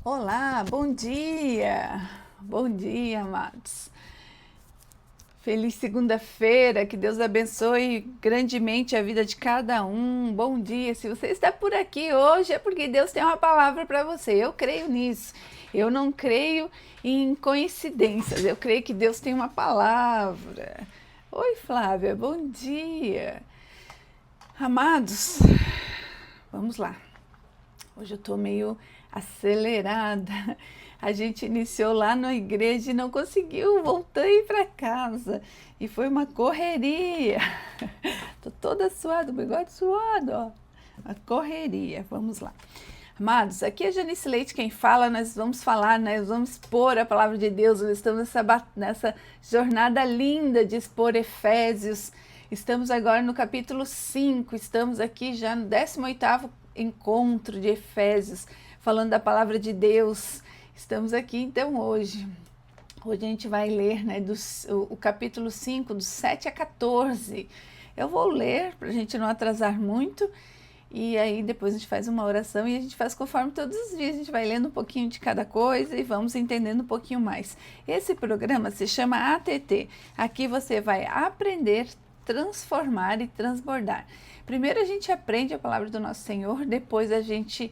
Olá, bom dia! Bom dia, amados. Feliz segunda-feira, que Deus abençoe grandemente a vida de cada um. Bom dia. Se você está por aqui hoje é porque Deus tem uma palavra para você. Eu creio nisso. Eu não creio em coincidências. Eu creio que Deus tem uma palavra. Oi, Flávia, bom dia. Amados, vamos lá. Hoje eu estou meio acelerada. A gente iniciou lá na igreja e não conseguiu, voltei para casa. E foi uma correria. Estou toda suada, o bigode suado, ó. Uma correria, vamos lá. Amados, aqui é Janice Leite quem fala, nós vamos falar, nós vamos expor a palavra de Deus, nós estamos nessa jornada linda de expor Efésios. Estamos agora no capítulo 5, estamos aqui já no 18º encontro de Efésios, falando da palavra de Deus. Estamos aqui então hoje. Hoje a gente vai ler, né, o capítulo 5, do 7 a 14. Eu vou ler para a gente não atrasar muito. E aí depois a gente faz uma oração e a gente faz conforme todos os dias. A gente vai lendo um pouquinho de cada coisa e vamos entendendo um pouquinho mais. Esse programa se chama ATT. Aqui você vai aprender, transformar e transbordar. Primeiro a gente aprende a palavra do nosso Senhor, depois a gente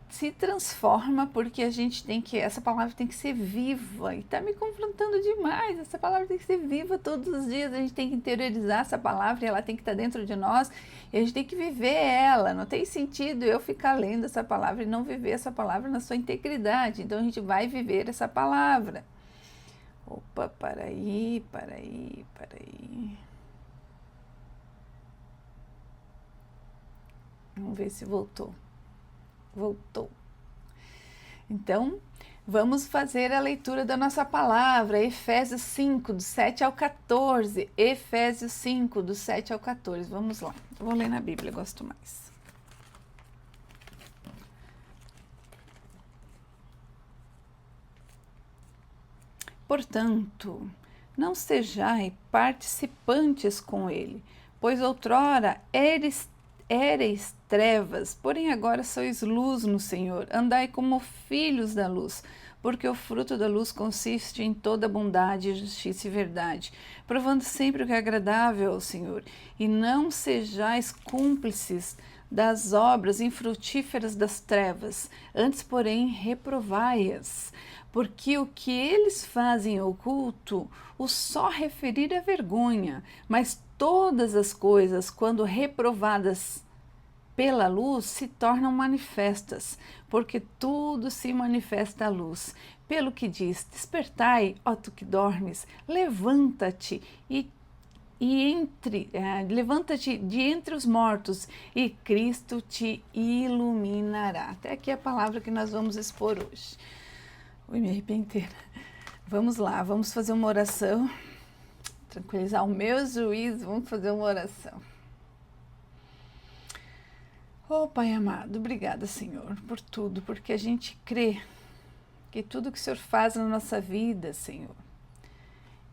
se transforma, porque a gente tem que, essa palavra tem que ser viva, e tá me confrontando demais. Essa palavra tem que ser viva todos os dias, a gente tem que interiorizar essa palavra e ela tem que estar dentro de nós, e a gente tem que viver ela. Não tem sentido eu ficar lendo essa palavra e não viver essa palavra na sua integridade. Então a gente vai viver essa palavra. Opa, para aí. Vamos ver se voltou. Voltou. Então, vamos fazer a leitura da nossa palavra, Efésios 5, do 7 ao 14. Efésios 5, do 7 ao 14. Vamos lá. Eu vou ler na Bíblia, gosto mais. Portanto, não sejais participantes com ele, pois outrora éreis trevas, porém agora sois luz no Senhor. Andai como filhos da luz, porque o fruto da luz consiste em toda bondade, justiça e verdade, provando sempre o que é agradável ao Senhor. E não sejais cúmplices das obras infrutíferas das trevas, antes, porém, reprovai-as, porque o que eles fazem oculto, o só referir é vergonha, mas todas as coisas, quando reprovadas pela luz, se tornam manifestas, porque tudo se manifesta à luz. Pelo que diz: despertai, ó tu que dormes, levanta-te levanta-te de entre os mortos e Cristo te iluminará. Até aqui a palavra que nós vamos expor hoje. Ui, me arrependi. Vamos lá, vamos fazer uma oração, tranquilizar o meu juízo, vamos fazer uma oração. Oh, Pai amado, obrigada, Senhor, por tudo, porque a gente crê que tudo que o Senhor faz na nossa vida, Senhor,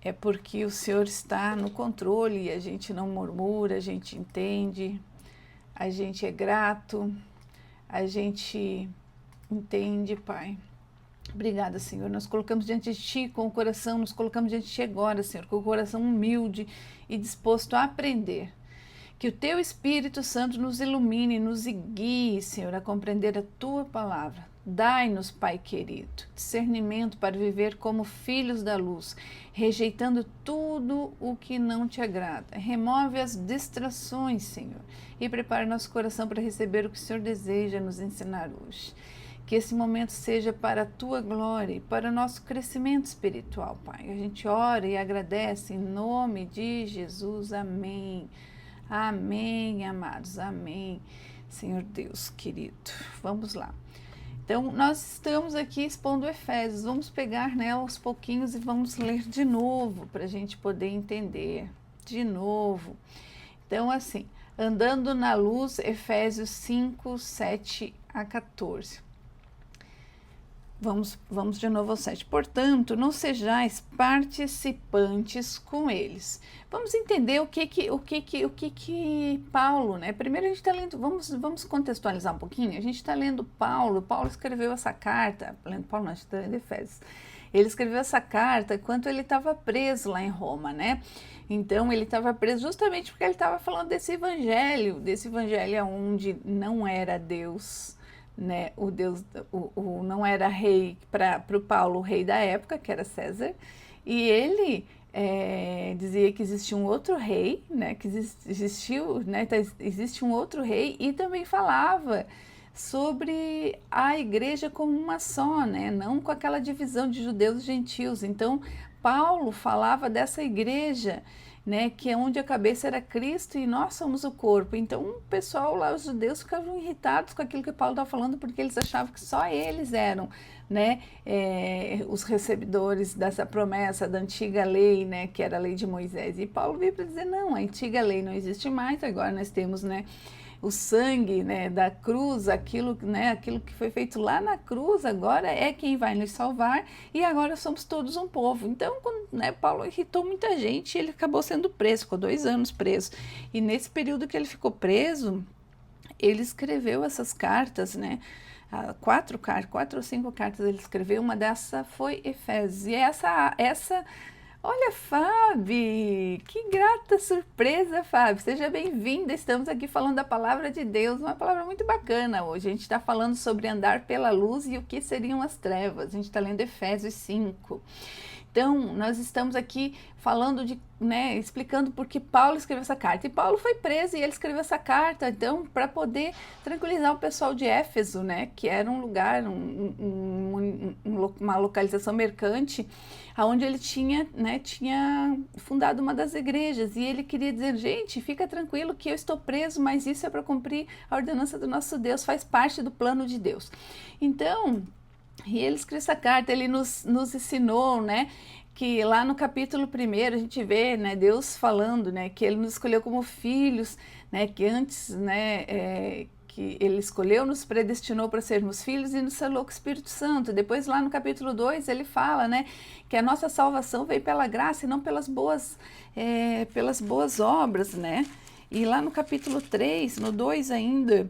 é porque o Senhor está no controle, a gente não murmura, a gente entende, a gente é grato, a gente entende, Pai. Obrigada, Senhor. Nós colocamos diante de Ti com o coração, nos colocamos diante de Ti agora, Senhor, com o coração humilde e disposto a aprender. Que o Teu Espírito Santo nos ilumine, nos guie, Senhor, a compreender a Tua palavra. Dai-nos, Pai querido, discernimento para viver como filhos da luz, rejeitando tudo o que não Te agrada. Remove as distrações, Senhor, e prepare nosso coração para receber o que o Senhor deseja nos ensinar hoje. Que esse momento seja para a Tua glória e para o nosso crescimento espiritual, Pai. A gente ora e agradece em nome de Jesus. Amém. Amém, amados. Amém. Senhor Deus querido. Vamos lá. Então, nós estamos aqui expondo Efésios. Vamos pegar, né, aos pouquinhos e vamos ler de novo para a gente poder entender. De novo. Então, assim, andando na luz, Efésios 5, 7 a 14. Vamos de novo ao 7. Portanto, não sejais participantes com eles. Vamos entender o que Paulo, né? Primeiro a gente está lendo, vamos contextualizar um pouquinho. A gente está lendo Paulo escreveu essa carta, Paulo não, a gente está lendo Efésios. Ele escreveu essa carta enquanto ele estava preso lá em Roma, né? Então ele estava preso justamente porque ele estava falando desse evangelho onde não era Deus, né? O Deus não era rei para o Paulo, o rei da época, que era César, e ele dizia que existia um outro rei, né? Que existiu, né? Existe um outro rei, e também falava sobre a igreja como uma só, né? Não com aquela divisão de judeus e gentios. Então, Paulo falava dessa igreja, né, que é onde a cabeça era Cristo e nós somos o corpo. Então, o pessoal lá, os judeus, ficavam irritados com aquilo que Paulo estava falando, porque eles achavam que só eles eram, né, os recebedores dessa promessa da antiga lei, né, que era a lei de Moisés. E Paulo veio para dizer, não, a antiga lei não existe mais, agora nós temos, né, o sangue, né, da cruz, aquilo que foi feito lá na cruz, agora é quem vai nos salvar, e agora somos todos um povo. Então, né, Paulo irritou muita gente, e ele acabou sendo preso, ficou 2 anos preso. E nesse período que ele ficou preso, ele escreveu essas cartas, né? 4 ou 5 cartas ele escreveu, uma dessa foi Efésios. E essa olha, Fábio, que grata surpresa, Fábio. Seja bem-vinda. Estamos aqui falando da palavra de Deus, uma palavra muito bacana hoje. A gente está falando sobre andar pela luz e o que seriam as trevas. A gente está lendo Efésios 5. Então, nós estamos aqui falando né, explicando por que Paulo escreveu essa carta. E Paulo foi preso e ele escreveu essa carta, então, para poder tranquilizar o pessoal de Éfeso, né, que era um lugar, uma localização mercante, onde ele tinha fundado uma das igrejas. E ele queria dizer, gente, fica tranquilo que eu estou preso, mas isso é para cumprir a ordenança do nosso Deus, faz parte do plano de Deus. Então, e ele escreveu essa carta, ele nos ensinou, né, que lá no capítulo 1 a gente vê, né, Deus falando, né, que ele nos escolheu como filhos, né, que antes, né, que ele escolheu, nos predestinou para sermos filhos e nos selou com o Espírito Santo. Depois lá no capítulo 2 ele fala, né, que a nossa salvação veio pela graça e não pelas boas obras, né. E lá no capítulo 3, no 2 ainda,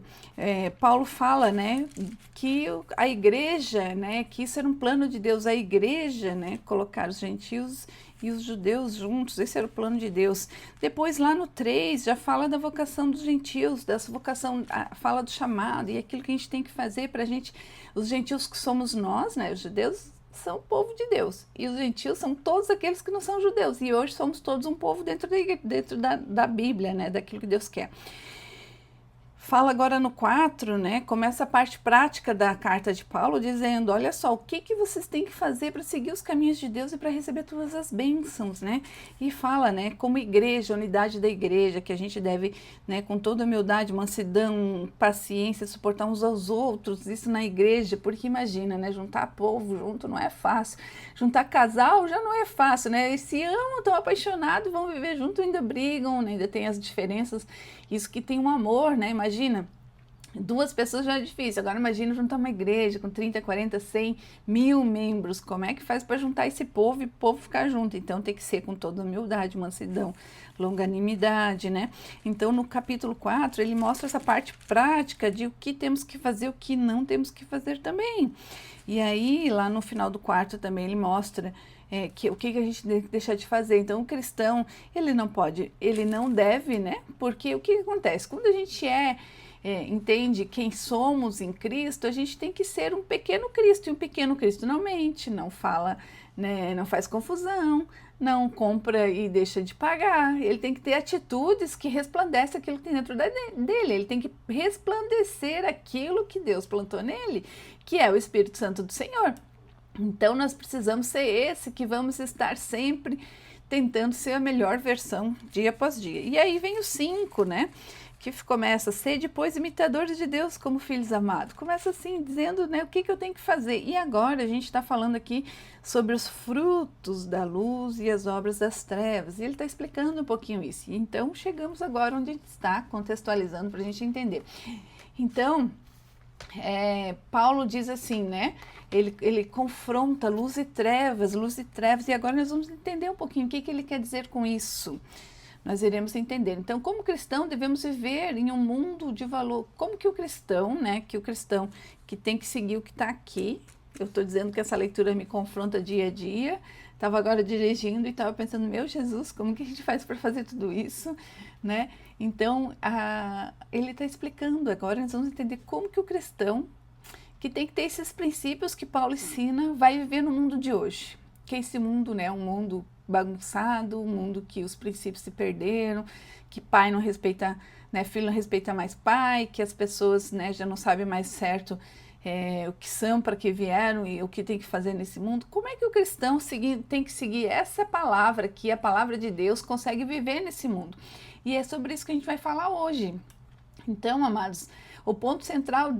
Paulo fala, né, que a igreja, né, que isso era um plano de Deus, a igreja, né, colocar os gentios e os judeus juntos, esse era o plano de Deus. Depois lá no 3 já fala da vocação dos gentios, dessa vocação, fala do chamado e aquilo que a gente tem que fazer para a gente, os gentios que somos nós, né, os judeus, são o povo de Deus, e os gentios são todos aqueles que não são judeus, e hoje somos todos um povo dentro da Bíblia, né, daquilo que Deus quer. Fala agora no 4, né, começa a parte prática da carta de Paulo, dizendo, olha só, o que vocês têm que fazer para seguir os caminhos de Deus e para receber todas as bênçãos, né, e fala, né, como igreja, unidade da igreja, que a gente deve, né, com toda humildade, mansidão, paciência, suportar uns aos outros, isso na igreja, porque imagina, né, juntar povo junto não é fácil, juntar casal já não é fácil, né, eles se amam, estão apaixonados, vão viver junto, ainda brigam, né, ainda tem as diferenças, isso que tem um amor, né, imagina, 2 pessoas já é difícil, agora imagina juntar uma igreja com 30, 40, 100, 1000 membros, como é que faz para juntar esse povo e o povo ficar junto? Então tem que ser com toda humildade, mansidão, longanimidade, né? Então no capítulo 4 ele mostra essa parte prática de o que temos que fazer, o que não temos que fazer também. E aí lá no final do 4 também ele mostra o que a gente tem que deixar de fazer. Então o cristão, ele não deve, né? Porque o que acontece? Quando a gente entende quem somos em Cristo, a gente tem que ser um pequeno Cristo, e um pequeno Cristo não mente, não fala, né, não faz confusão, não compra e deixa de pagar, ele tem que ter atitudes que resplandecem aquilo que tem dentro dele, ele tem que resplandecer aquilo que Deus plantou nele, que é o Espírito Santo do Senhor. Então nós precisamos ser esse que vamos estar sempre tentando ser a melhor versão dia após dia. E aí vem o 5, né? Que começa, ser depois imitadores de Deus como filhos amados. Começa assim, dizendo, né, o que eu tenho que fazer. E agora a gente está falando aqui sobre os frutos da luz e as obras das trevas. E ele está explicando um pouquinho isso. E então chegamos agora onde a gente está, contextualizando para a gente entender. Então, Paulo diz assim, né? Ele confronta luz e trevas, e agora nós vamos entender um pouquinho o que ele quer dizer com isso. Nós iremos entender. Então, como cristão, devemos viver em um mundo de valor. Como que o cristão, né? Que o cristão que tem que seguir o que está aqui. Eu estou dizendo que essa leitura me confronta dia a dia. Estava agora dirigindo e estava pensando, meu Jesus, como que a gente faz para fazer tudo isso, né? Então, ele está explicando agora, nós vamos entender como que o cristão, que tem que ter esses princípios que Paulo ensina, vai viver no mundo de hoje. Que esse mundo, né, é um mundo bagunçado, um mundo que os princípios se perderam, que pai não respeita, né, filho não respeita mais pai, que as pessoas, né, já não sabem mais certo o que são, para que vieram e o que tem que fazer nesse mundo. Como é que o cristão tem que seguir essa palavra aqui, a palavra de Deus, consegue viver nesse mundo? E é sobre isso que a gente vai falar hoje. Então, amados, o ponto central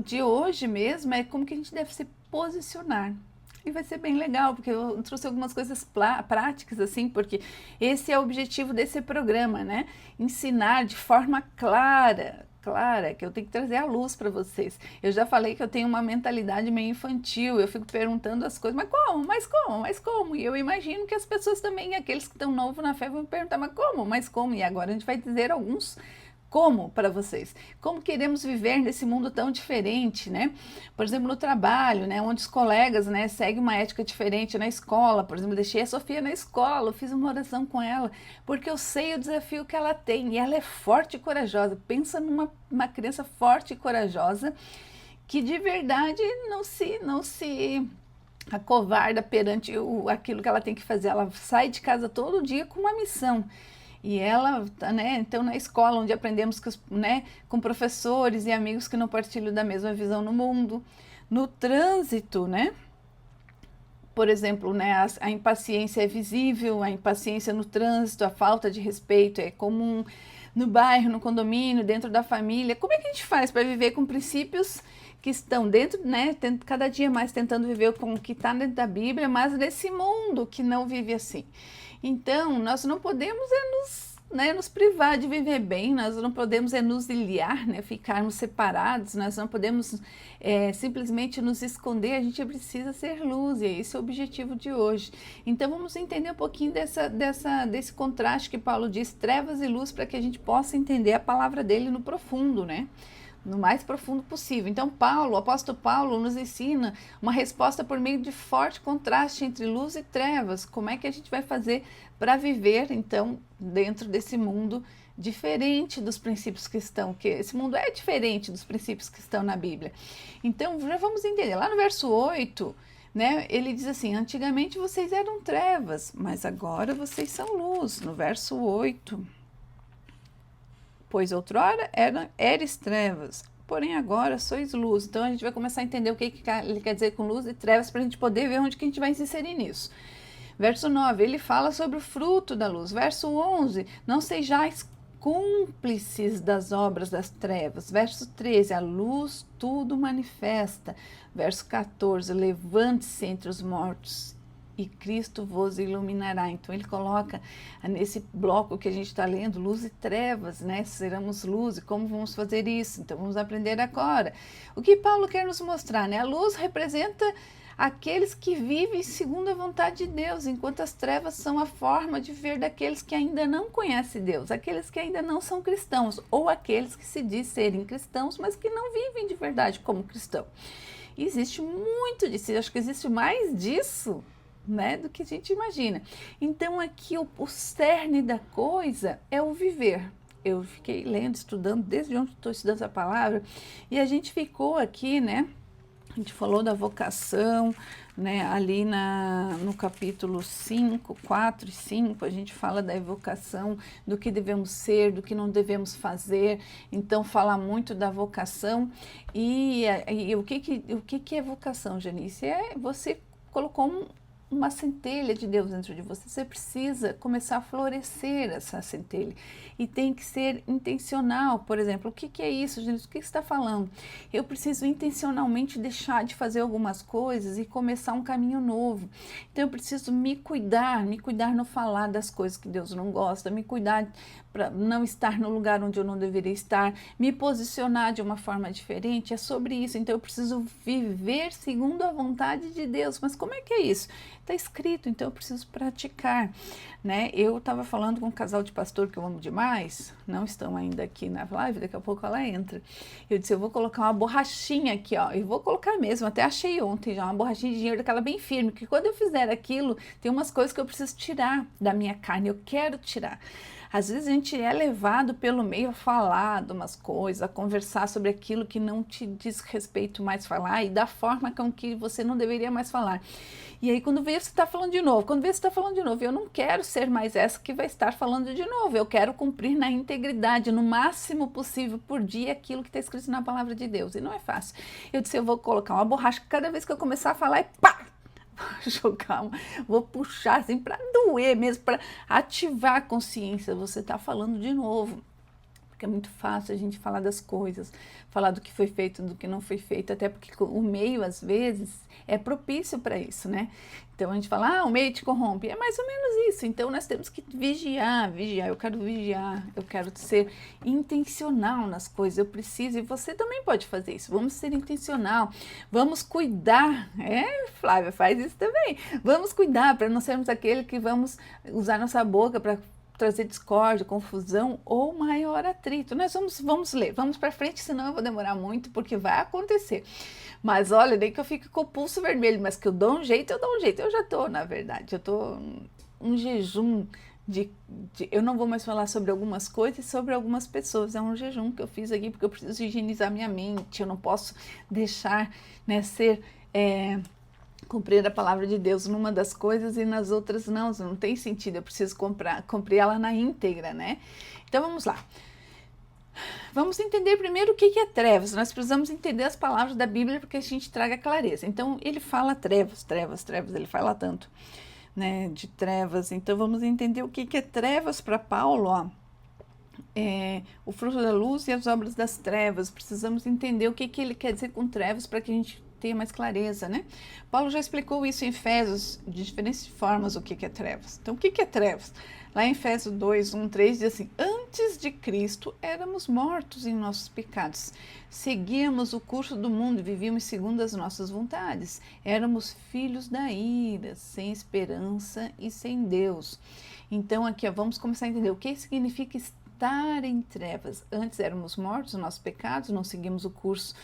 de hoje mesmo é como que a gente deve se posicionar. E vai ser bem legal, porque eu trouxe algumas coisas práticas, assim, porque esse é o objetivo desse programa, né? Ensinar de forma clara, que eu tenho que trazer a luz para vocês. Eu já falei que eu tenho uma mentalidade meio infantil, eu fico perguntando as coisas, mas como? Mas como? Mas como? E eu imagino que as pessoas também, aqueles que estão novos na fé, vão me perguntar, mas como? Mas como? E agora a gente vai dizer alguns como para vocês. Como queremos viver nesse mundo tão diferente, né? Por exemplo, no trabalho, né, onde os colegas, né, seguem uma ética diferente na escola. Por exemplo, deixei a Sofia na escola, eu fiz uma oração com ela, porque eu sei o desafio que ela tem, e ela é forte e corajosa. Pensa numa criança forte e corajosa, que de verdade não se acovarda perante aquilo que ela tem que fazer. Ela sai de casa todo dia com uma missão. E ela, né, então na escola, onde aprendemos né, com professores e amigos que não partilham da mesma visão no mundo. No trânsito, né? Por exemplo, né, a impaciência é visível, a impaciência no trânsito, a falta de respeito é comum no bairro, no condomínio, dentro da família. Como é que a gente faz para viver com princípios que estão dentro, né, cada dia mais tentando viver com o que está dentro da Bíblia, mas nesse mundo que não vive assim? Então, nós não podemos nos privar de viver bem, nós não podemos nos ilhar, né, ficarmos separados, nós não podemos simplesmente nos esconder, a gente precisa ser luz, e esse é o objetivo de hoje. Então, vamos entender um pouquinho desse contraste que Paulo diz, trevas e luz, para que a gente possa entender a palavra dele no profundo, né? No mais profundo possível. Então, o apóstolo Paulo nos ensina uma resposta por meio de forte contraste entre luz e trevas. Como é que a gente vai fazer para viver, então, dentro desse mundo diferente dos princípios que estão, que esse mundo é diferente dos princípios que estão na Bíblia. Então, já vamos entender. Lá no verso 8, né, ele diz assim, antigamente vocês eram trevas, mas agora vocês são luz. No verso 8... Pois outrora eres trevas, porém agora sois luz. Então a gente vai começar a entender o que ele quer dizer com luz e trevas, para a gente poder ver onde que a gente vai se inserir nisso. Verso 9, ele fala sobre o fruto da luz. Verso 11, não sejais cúmplices das obras das trevas. Verso 13, a luz tudo manifesta. Verso 14, levante-se entre os mortos e Cristo vos iluminará. Então ele coloca nesse bloco que a gente está lendo, luz e trevas, né? Seremos luz, e como vamos fazer isso? Então vamos aprender agora. O que Paulo quer nos mostrar, né? A luz representa aqueles que vivem segundo a vontade de Deus, enquanto as trevas são a forma de ver daqueles que ainda não conhecem Deus, aqueles que ainda não são cristãos, ou aqueles que se dizem serem cristãos, mas que não vivem de verdade como cristão. E existe muito disso, eu acho que existe mais disso, né, do que a gente imagina. Então aqui o cerne da coisa é o viver. Eu fiquei lendo, estudando, desde onde estou estudando essa palavra, e a gente ficou aqui, né, a gente falou da vocação, né, ali no capítulo 5, 4 e 5, a gente fala da vocação, do que devemos ser, do que não devemos fazer. Então fala muito da vocação. E o que é vocação, Janice? Você colocou uma centelha de Deus dentro de você. Você precisa começar a florescer essa centelha. E tem que ser intencional. Por exemplo, o que é isso, gente? O que você está falando? Eu preciso intencionalmente deixar de fazer algumas coisas e começar um caminho novo. Então eu preciso me cuidar no falar das coisas que Deus não gosta, me cuidar para não estar no lugar onde eu não deveria estar, me posicionar de uma forma diferente. É sobre isso. Então eu preciso viver segundo a vontade de Deus. Mas como é que é isso? Está escrito, então eu preciso praticar, né? Eu estava falando com um casal de pastor que eu amo demais, não estão ainda aqui na live, daqui a pouco ela entra. Eu disse, eu vou colocar uma borrachinha aqui, ó, eu vou colocar mesmo, até achei ontem já, uma borrachinha de dinheiro daquela bem firme, que quando eu fizer aquilo, tem umas coisas que eu preciso tirar da minha carne, eu quero tirar. Às vezes a gente é levado pelo meio a falar de umas coisas, a conversar sobre aquilo que não te diz respeito mais falar e da forma com que você não deveria mais falar. E aí quando vê você está falando de novo, eu não quero ser mais essa que vai estar falando de novo, eu quero cumprir na integridade, no máximo possível por dia aquilo que está escrito na palavra de Deus, e não é fácil. Eu disse, eu vou colocar uma borracha cada vez que eu começar a falar e pá! Jogar, vou puxar assim para doer mesmo, para ativar a consciência, você está falando de novo. Porque é muito fácil a gente falar das coisas, falar do que foi feito, do que não foi feito, até porque o meio, às vezes, é propício para isso, né? Então a gente fala, o meio te corrompe, é mais ou menos isso. Então nós temos que vigiar, eu quero ser intencional nas coisas, eu preciso, e você também pode fazer isso. Vamos ser intencional, vamos cuidar, Flávia, faz isso também. Vamos cuidar para não sermos aquele que vamos usar nossa boca para trazer discórdia, confusão ou maior atrito. Nós vamos ler, vamos para frente, senão eu vou demorar muito, porque vai acontecer. Mas olha, nem que eu fique com o pulso vermelho, mas que eu dou um jeito, Eu já estou, na verdade, eu estou um jejum eu não vou mais falar sobre algumas coisas e sobre algumas pessoas. É um jejum que eu fiz aqui, porque eu preciso higienizar minha mente, eu não posso deixar, né, cumprir a palavra de Deus numa das coisas e nas outras não tem sentido, eu preciso cumprir ela na íntegra, né? Então vamos lá. Vamos entender primeiro o que é trevas. Nós precisamos entender as palavras da Bíblia para que a gente traga clareza. Então ele fala trevas, ele fala tanto, né, de trevas. Então vamos entender o que é trevas para Paulo, ó. O fruto da luz e as obras das trevas. Precisamos entender o que ele quer dizer com trevas para que a gente tenha mais clareza, né? Paulo já explicou isso em Efésios de diferentes formas, o que é trevas. Então, o que é trevas? Lá em Efésios 2, 1, 3 diz assim, antes de Cristo éramos mortos em nossos pecados, seguíamos o curso do mundo e vivíamos segundo as nossas vontades, éramos filhos da ira, sem esperança e sem Deus. Então aqui vamos começar a entender o que significa estar em trevas. Antes éramos mortos nos nossos pecados, não seguimos o curso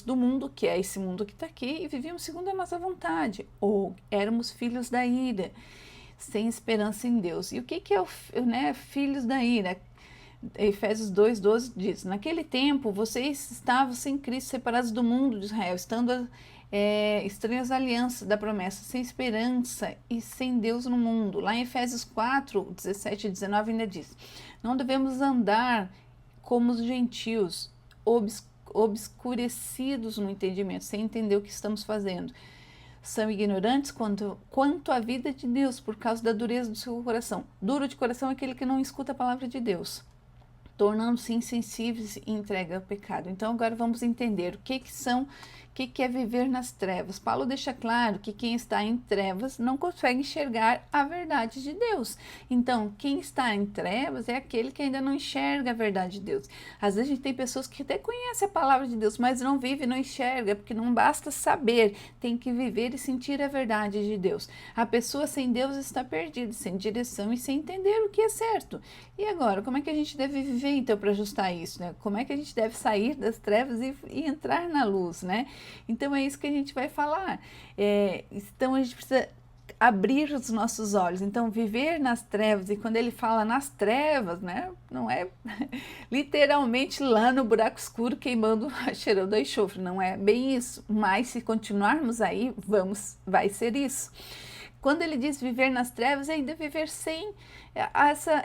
do mundo, que é esse mundo que está aqui, e vivíamos segundo a nossa vontade, ou éramos filhos da ira, sem esperança em Deus. E o que é filhos da ira? Efésios 2:12 diz, naquele tempo vocês estavam sem Cristo, separados do mundo de Israel, estando estranhas alianças da promessa, sem esperança e sem Deus no mundo. Lá em Efésios 4:17 e 19 ainda diz, não devemos andar como os gentios, obscurecidos no entendimento, sem entender o que estamos fazendo. São ignorantes quanto à vida de Deus, por causa da dureza do seu coração. Duro de coração é aquele que não escuta a palavra de Deus, tornando-se insensíveis e entregue ao pecado. Então agora vamos entender o que é viver nas trevas. Paulo deixa claro que quem está em trevas não consegue enxergar a verdade de Deus. Então, quem está em trevas é aquele que ainda não enxerga a verdade de Deus. Às vezes a gente tem pessoas que até conhecem a palavra de Deus, mas não vive, não enxerga, porque não basta saber, tem que viver e sentir a verdade de Deus. A pessoa sem Deus está perdida, sem direção e sem entender o que é certo. E agora, como é que a gente deve viver então para ajustar isso, né? Como é que a gente deve sair das trevas e entrar na luz, né? Então é isso que a gente vai falar. Então a gente precisa abrir os nossos olhos. Então viver nas trevas, e quando ele fala nas trevas, né, não é literalmente lá no buraco escuro queimando, cheirando a enxofre, não é bem isso. Mas se continuarmos aí, vai ser isso. Quando ele diz viver nas trevas, é ainda viver sem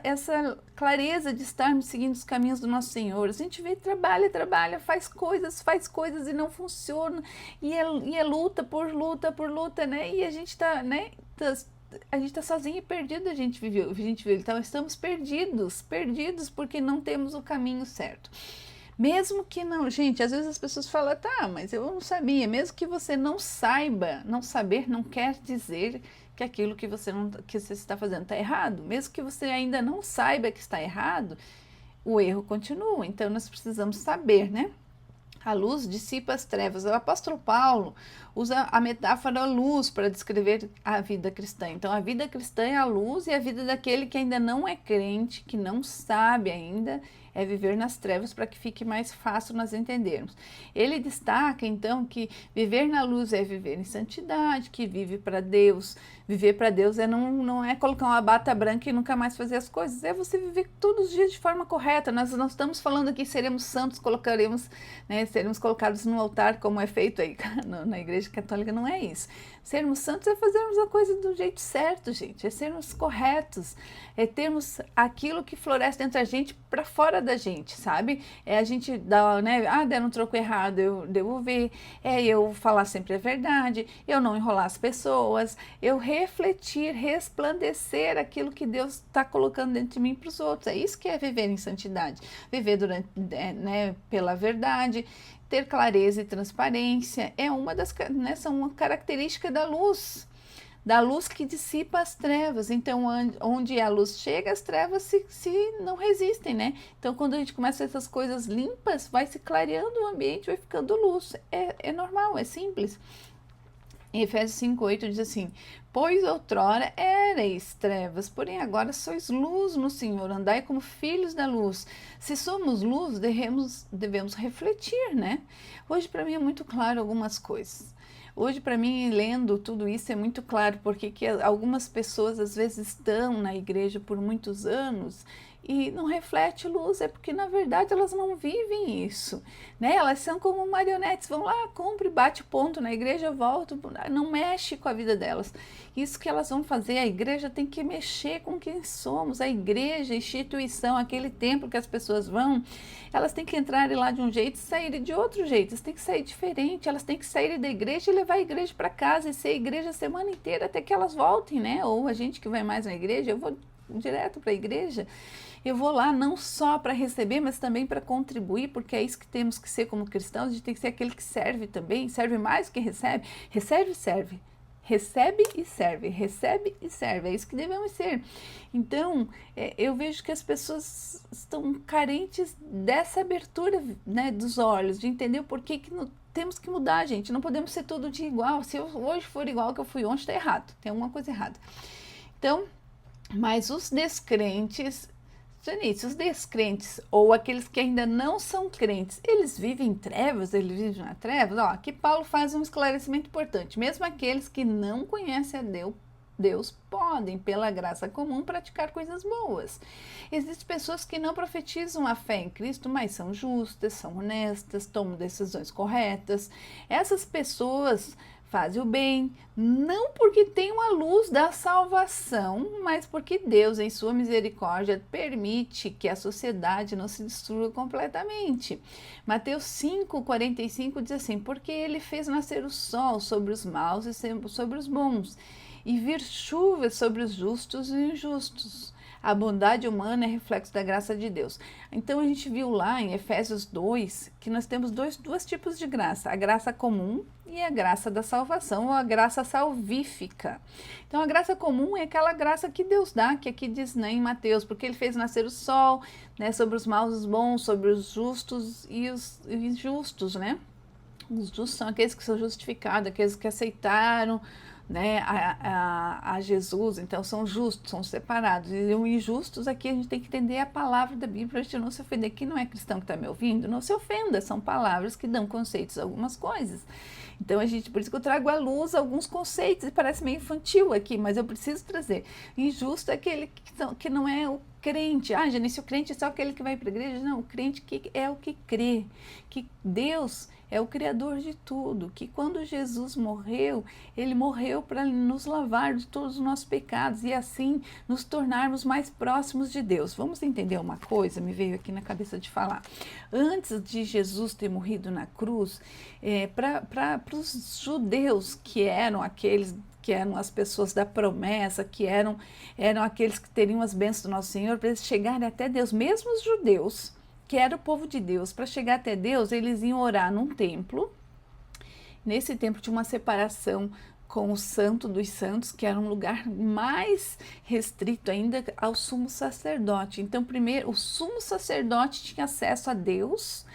essa clareza de estarmos seguindo os caminhos do nosso Senhor. A gente vê, trabalha, faz coisas e não funciona, e é luta por luta, né? E a gente está, né? A gente está sozinho e perdido, a gente vive, então estamos perdidos porque não temos o caminho certo. Mesmo que não, gente, às vezes as pessoas falam, tá, mas eu não sabia. Mesmo que você não saiba, não saber não quer dizer que aquilo que você está fazendo está errado. Mesmo que você ainda não saiba que está errado, o erro continua. Então nós precisamos saber, né? A luz dissipa as trevas. O apóstolo Paulo usa a metáfora luz para descrever a vida cristã. Então, a vida cristã é a luz, e a vida daquele que ainda não é crente, que não sabe ainda, é viver nas trevas, para que fique mais fácil nós entendermos. Ele destaca, então, que viver na luz é viver em santidade, que vive para Deus. Viver para Deus não é colocar uma bata branca e nunca mais fazer as coisas, é você viver todos os dias de forma correta. Nós não estamos falando aqui seremos santos, seremos colocados no altar, como é feito aí na Igreja Católica. Não é isso. Sermos santos é fazermos a coisa do jeito certo, gente, é sermos corretos, é termos aquilo que floresce dentro da gente para fora da gente, sabe? É a gente dar, né? Deram um troco errado, eu devolver, eu falar sempre a verdade, eu não enrolar as pessoas, eu refletir, resplandecer aquilo que Deus está colocando dentro de mim para os outros. É isso que é viver em santidade, viver pela verdade. Ter clareza e transparência é são uma característica da luz que dissipa as trevas. Então, onde a luz chega, as trevas se não resistem, né? Então, quando a gente começa essas coisas limpas, vai se clareando o ambiente, vai ficando luz. É normal, é simples. Em Efésios 5:8 diz assim: pois outrora éreis trevas, porém agora sois luz no Senhor, andai como filhos da luz. Se somos luz, devemos refletir, né? Hoje para mim é muito claro algumas coisas. Hoje para mim, lendo tudo isso, é muito claro porque que algumas pessoas às vezes estão na igreja por muitos anos e não reflete luz, é porque na verdade elas não vivem isso, né? Elas são como marionetes, vão lá, cumpre, bate ponto na igreja, volta, não mexe com a vida delas. Isso que elas vão fazer, a igreja tem que mexer com quem somos. A igreja, a instituição, aquele templo que as pessoas vão, elas têm que entrar lá de um jeito e sair de outro jeito, elas têm que sair diferente, elas têm que sair da igreja e levar a igreja para casa e ser igreja a semana inteira até que elas voltem, né? Ou a gente que vai mais na igreja, eu vou direto para a igreja. Eu vou lá não só para receber, mas também para contribuir, porque é isso que temos que ser como cristãos. A gente tem que ser aquele que serve também, serve mais do que recebe. Recebe e serve. Recebe e serve, recebe e serve, é isso que devemos ser. Então, eu vejo que as pessoas estão carentes dessa abertura, né, dos olhos, de entender o porquê que temos que mudar, gente. Não podemos ser todo dia igual. Se eu hoje for igual que eu fui ontem, está errado, tem alguma coisa errada. Então, mas os descrentes, os descrentes ou aqueles que ainda não são crentes, eles vivem em trevas, eles vivem na trevas. Aqui Paulo faz um esclarecimento importante. Mesmo aqueles que não conhecem a Deus podem, pela graça comum, praticar coisas boas. Existem pessoas que não profetizam a fé em Cristo, mas são justas, são honestas, tomam decisões corretas. Essas pessoas fazem o bem, não porque tem a luz da salvação, mas porque Deus, em sua misericórdia, permite que a sociedade não se destrua completamente. Mateus 5:45 diz assim: porque ele fez nascer o sol sobre os maus e sobre os bons, e vir chuva sobre os justos e injustos. A bondade humana é reflexo da graça de Deus. Então a gente viu lá em Efésios 2 que nós temos dois tipos de graça: a graça comum e a graça da salvação, ou a graça salvífica. Então a graça comum é aquela graça que Deus dá, que aqui diz, né, em Mateus, porque ele fez nascer o sol, né, sobre os maus e os bons, sobre os justos e os injustos, né? Os justos são aqueles que são justificados, aqueles que aceitaram, né, a Jesus, então são justos, são separados. E os injustos, aqui a gente tem que entender a palavra da Bíblia para a gente não se ofender. Quem não é cristão que está me ouvindo, não se ofenda, são palavras que dão conceitos a algumas coisas. Então, por isso que eu trago à luz alguns conceitos, e parece meio infantil aqui, mas eu preciso trazer. Injusto é aquele que não é o crente. Ah, Janice, o crente é só aquele que vai para a igreja? Não, o crente que é o que crê, que Deus é o Criador de tudo, que quando Jesus morreu, ele morreu para nos lavar de todos os nossos pecados e assim nos tornarmos mais próximos de Deus. Vamos entender uma coisa, me veio aqui na cabeça de falar. Antes de Jesus ter morrido na cruz, para os judeus, que eram as pessoas da promessa, que eram aqueles que teriam as bênçãos do nosso Senhor, para eles chegarem até Deus, mesmo os judeus, que era o povo de Deus, para chegar até Deus, eles iam orar num templo. Nesse templo tinha uma separação com o Santo dos Santos, que era um lugar mais restrito ainda ao sumo sacerdote. Então, primeiro, o sumo sacerdote tinha acesso a Deus,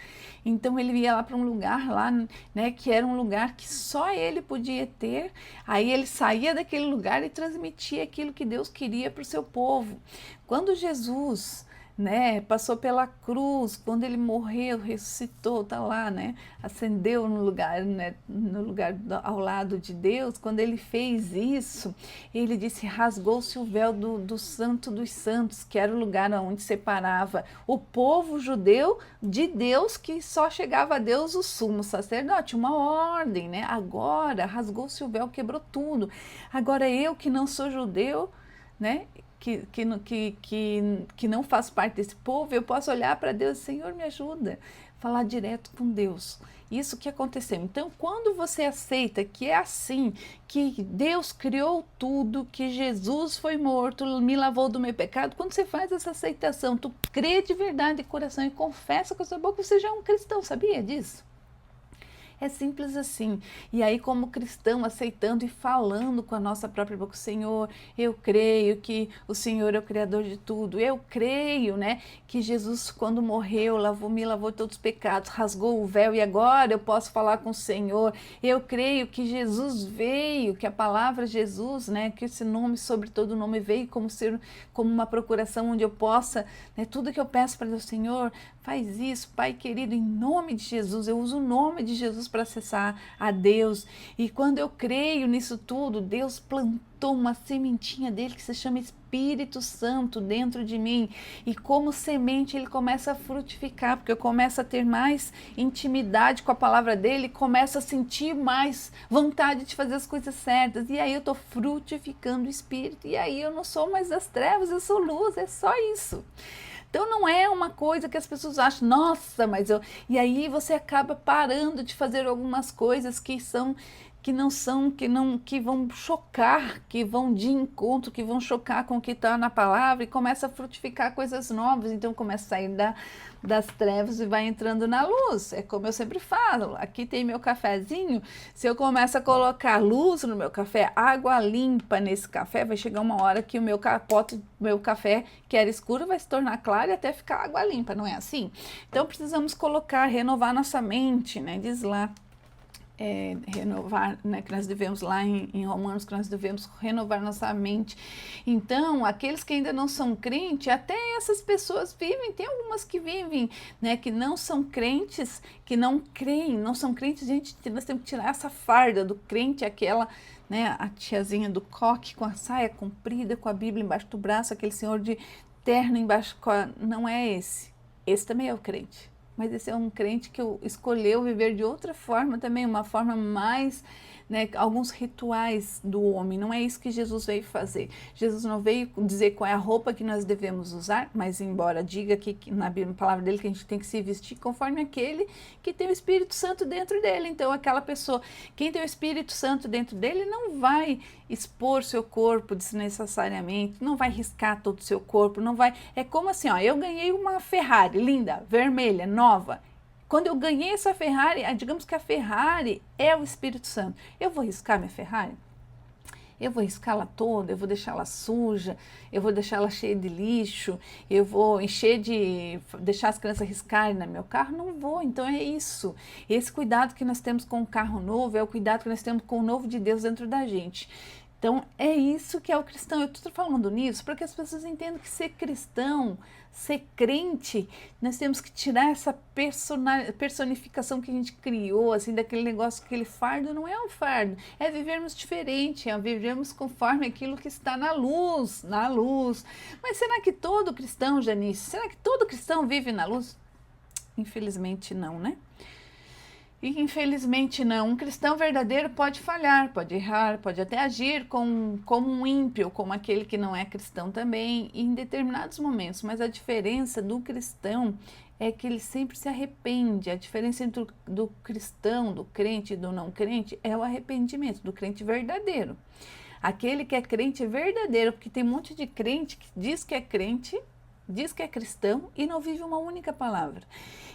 então ele ia lá para um lugar lá, né, que era um lugar que só ele podia ter. Aí ele saía daquele lugar e transmitia aquilo que Deus queria para o seu povo. Quando Jesus, né, passou pela cruz, quando ele morreu, ressuscitou, tá lá, né, ascendeu no lugar, né, ao lado de Deus. Quando ele fez isso, ele disse, rasgou-se o véu do Santo dos Santos, que era o lugar onde separava o povo judeu de Deus, que só chegava a Deus o sumo sacerdote, uma ordem, né? Agora rasgou-se o véu, quebrou tudo. Agora eu que não sou judeu, né, que não faço parte desse povo, eu posso olhar para Deus, Senhor, me ajuda, falar direto com Deus. Isso que aconteceu. Então, quando você aceita que é assim, que Deus criou tudo, que Jesus foi morto, me lavou do meu pecado, quando você faz essa aceitação, tu crê de verdade de coração e confessa com a sua boca, você já é um cristão, sabia disso? É simples assim. E aí, como cristão, aceitando e falando com a nossa própria boca, Senhor, eu creio que o Senhor é o Criador de tudo. Eu creio, né, que Jesus, quando morreu, me lavou de todos os pecados, rasgou o véu e agora eu posso falar com o Senhor. Eu creio que Jesus veio, que a palavra Jesus, né, que esse nome sobre todo nome veio como uma procuração onde eu possa, né, tudo que eu peço para o Senhor, faz isso, Pai querido, em nome de Jesus. Eu uso o nome de Jesus para acessar a Deus. E quando eu creio nisso tudo, Deus plantou uma sementinha dele que se chama Espírito Santo dentro de mim. E como semente ele começa a frutificar, porque eu começo a ter mais intimidade com a palavra dele, começo a sentir mais vontade de fazer as coisas certas. E aí eu estou frutificando o Espírito. E aí eu não sou mais das trevas, eu sou luz, é só isso. Então não é uma coisa que as pessoas acham, nossa, mas eu... E aí você acaba parando de fazer algumas coisas que vão chocar, que vão de encontro, que vão chocar com o que está na palavra e começa a frutificar coisas novas. Então começa a sair das trevas e vai entrando na luz. É como eu sempre falo, aqui tem meu cafezinho, se eu começo a colocar luz no meu café, água limpa nesse café, vai chegar uma hora que o meu café, que era escuro, vai se tornar claro e até ficar água limpa, não é assim? Então precisamos renovar nossa mente, né? Diz lá, renovar, né, que nós devemos lá em Romanos, que nós devemos renovar nossa mente. Então, aqueles que ainda não são crentes, até essas pessoas vivem, tem algumas que vivem, né, que não são crentes, que não creem, não são crentes. Gente, nós temos que tirar essa farda do crente, aquela, né, a tiazinha do coque com a saia comprida, com a Bíblia embaixo do braço, aquele senhor de terno embaixo, não é esse. Esse também é o crente. Mas esse é um crente que escolheu viver de outra forma também, uma forma mais, né, alguns rituais do homem. Não é isso que Jesus veio fazer. Jesus não veio dizer qual é a roupa que nós devemos usar, mas embora diga que na palavra dele que a gente tem que se vestir conforme aquele que tem o Espírito Santo dentro dele. Então aquela pessoa, quem tem o Espírito Santo dentro dele não vai expor seu corpo desnecessariamente, não vai riscar todo o seu corpo, não vai... É como assim, ó, eu ganhei uma Ferrari linda, vermelha, nova. Quando eu ganhei essa Ferrari, digamos que a Ferrari é o Espírito Santo. Eu vou riscar minha Ferrari? Eu vou riscá-la toda, eu vou deixá-la suja, eu vou deixá-la cheia de lixo, eu vou deixar as crianças riscarem no meu carro? Não vou. Então é isso. Esse cuidado que nós temos com o carro novo é o cuidado que nós temos com o novo de Deus dentro da gente. Então, é isso que é o cristão. Eu estou falando nisso para que as pessoas entendam que ser cristão, ser crente, nós temos que tirar essa personificação que a gente criou, assim, daquele negócio, aquele fardo não é um fardo, é vivermos diferente, é vivermos conforme aquilo que está na luz, na luz. Mas será que todo cristão, Janice, será que todo cristão vive na luz? Infelizmente não, né? E infelizmente não. Um cristão verdadeiro pode falhar, pode errar, pode até agir como um ímpio, como aquele que não é cristão também, em determinados momentos. Mas a diferença do cristão é que ele sempre se arrepende. A diferença entre do cristão, do crente e do não crente é o arrependimento, do crente verdadeiro. Aquele que é crente verdadeiro, porque tem um monte de crente que diz que é crente, diz que é cristão e não vive uma única palavra.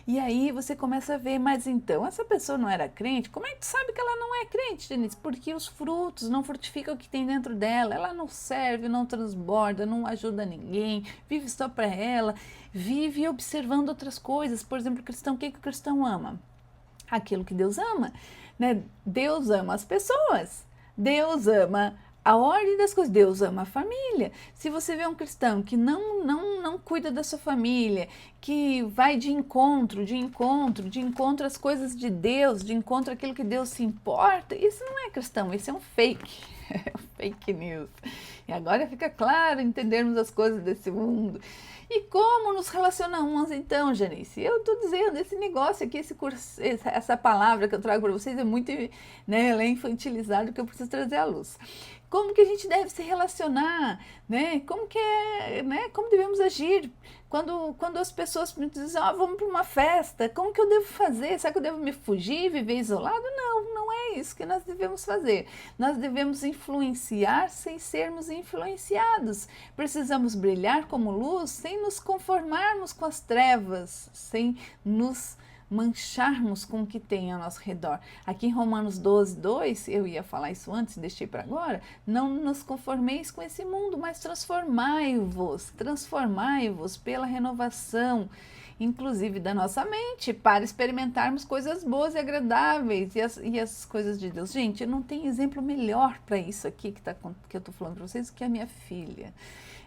E aí você começa a ver, mas então, essa pessoa não era crente? Como é que tu sabe que ela não é crente, Denise? Porque os frutos não frutificam o que tem dentro dela. Ela não serve, não transborda, não ajuda ninguém, vive só para ela, vive observando outras coisas. Por exemplo, o cristão, o que o cristão ama? Aquilo que Deus ama, né? Deus ama as pessoas, Deus ama a ordem das coisas, Deus ama a família. Se você vê um cristão que não cuida da sua família, que vai de encontro às coisas de Deus, de encontro àquilo que Deus se importa, isso não é cristão, isso é um fake, é um fake news. E agora fica claro entendermos as coisas desse mundo. E como nos relacionamos então, Janice? Eu estou dizendo, esse negócio aqui, esse curso, essa palavra que eu trago para vocês é muito, né, ela é infantilizada, que eu preciso trazer à luz. Como que a gente deve se relacionar, né? Como que é, né? Como devemos agir quando as pessoas me dizem, vamos para uma festa, como que eu devo fazer? Será que eu devo me fugir, viver isolado? Não, não é isso que nós devemos fazer. Nós devemos influenciar sem sermos influenciados. Precisamos brilhar como luz sem nos conformarmos com as trevas, sem nos mancharmos com o que tem ao nosso redor. Aqui em Romanos 12, 2, eu ia falar isso antes, deixei para agora, não nos conformeis com esse mundo, mas transformai-vos pela renovação, inclusive da nossa mente, para experimentarmos coisas boas e agradáveis e as coisas de Deus. Gente, não tem exemplo melhor para isso aqui que eu estou falando para vocês do que a minha filha.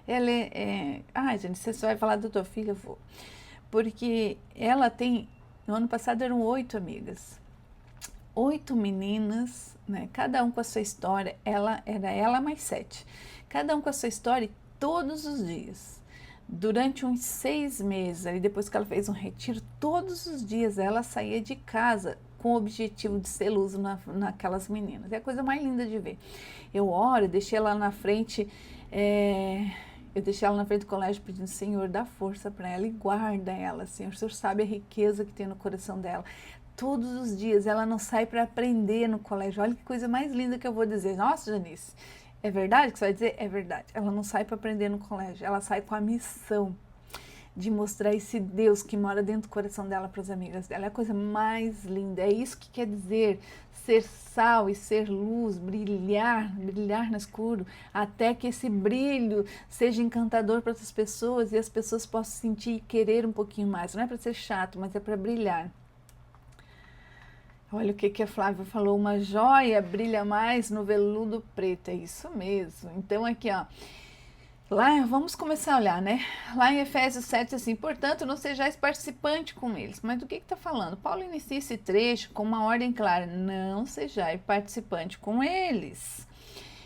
Ela gente, você só vai falar da tua filha? Eu vou. Porque ela tem... No ano passado eram 8 amigas, 8 meninas, né? Cada um com a sua história, ela mais 7. Cada um com a sua história todos os dias. Durante uns 6 meses, aí depois que ela fez um retiro, todos os dias ela saía de casa com o objetivo de ser luz naquelas meninas. É a coisa mais linda de ver. Eu oro, deixei ela na frente... Eu deixei ela na frente do colégio pedindo, Senhor, dá força para ela e guarda ela, Senhor. O Senhor sabe a riqueza que tem no coração dela. Todos os dias ela não sai para aprender no colégio. Olha que coisa mais linda que eu vou dizer. Nossa, Janice, é verdade que você vai dizer? É verdade. Ela não sai para aprender no colégio, ela sai com a missão de mostrar esse Deus que mora dentro do coração dela para as amigas dela. É a coisa mais linda. É isso que quer dizer ser sal e ser luz, brilhar no escuro, até que esse brilho seja encantador para outras pessoas e as pessoas possam sentir e querer um pouquinho mais. Não é para ser chato, mas é para brilhar. Olha o que a Flávia falou, uma joia brilha mais no veludo preto. É isso mesmo. Então aqui, ó. Lá, vamos começar a olhar, né? Lá em Efésios 7, assim, portanto, não sejais participante com eles. Mas do que está falando? Paulo inicia esse trecho com uma ordem clara, não sejais participante com eles.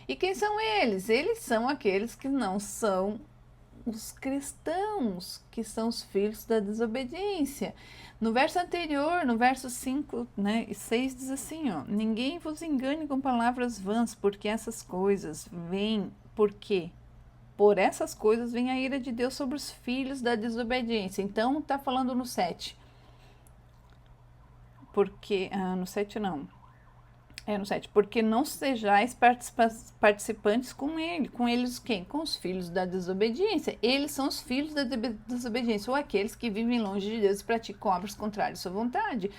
E quem são eles? Eles são aqueles que não são os cristãos, que são os filhos da desobediência. No verso anterior, no verso 5, né, e 6, diz assim, ó, ninguém vos engane com palavras vãs, porque essas coisas vêm, por quê? Por essas coisas vem a ira de Deus sobre os filhos da desobediência. Então, está falando no 7. Porque, no 7 não. No 7. Porque não sejais participantes com ele. Com eles quem? Com os filhos da desobediência. Eles são os filhos da desobediência, ou aqueles que vivem longe de Deus e praticam obras contrárias à sua vontade.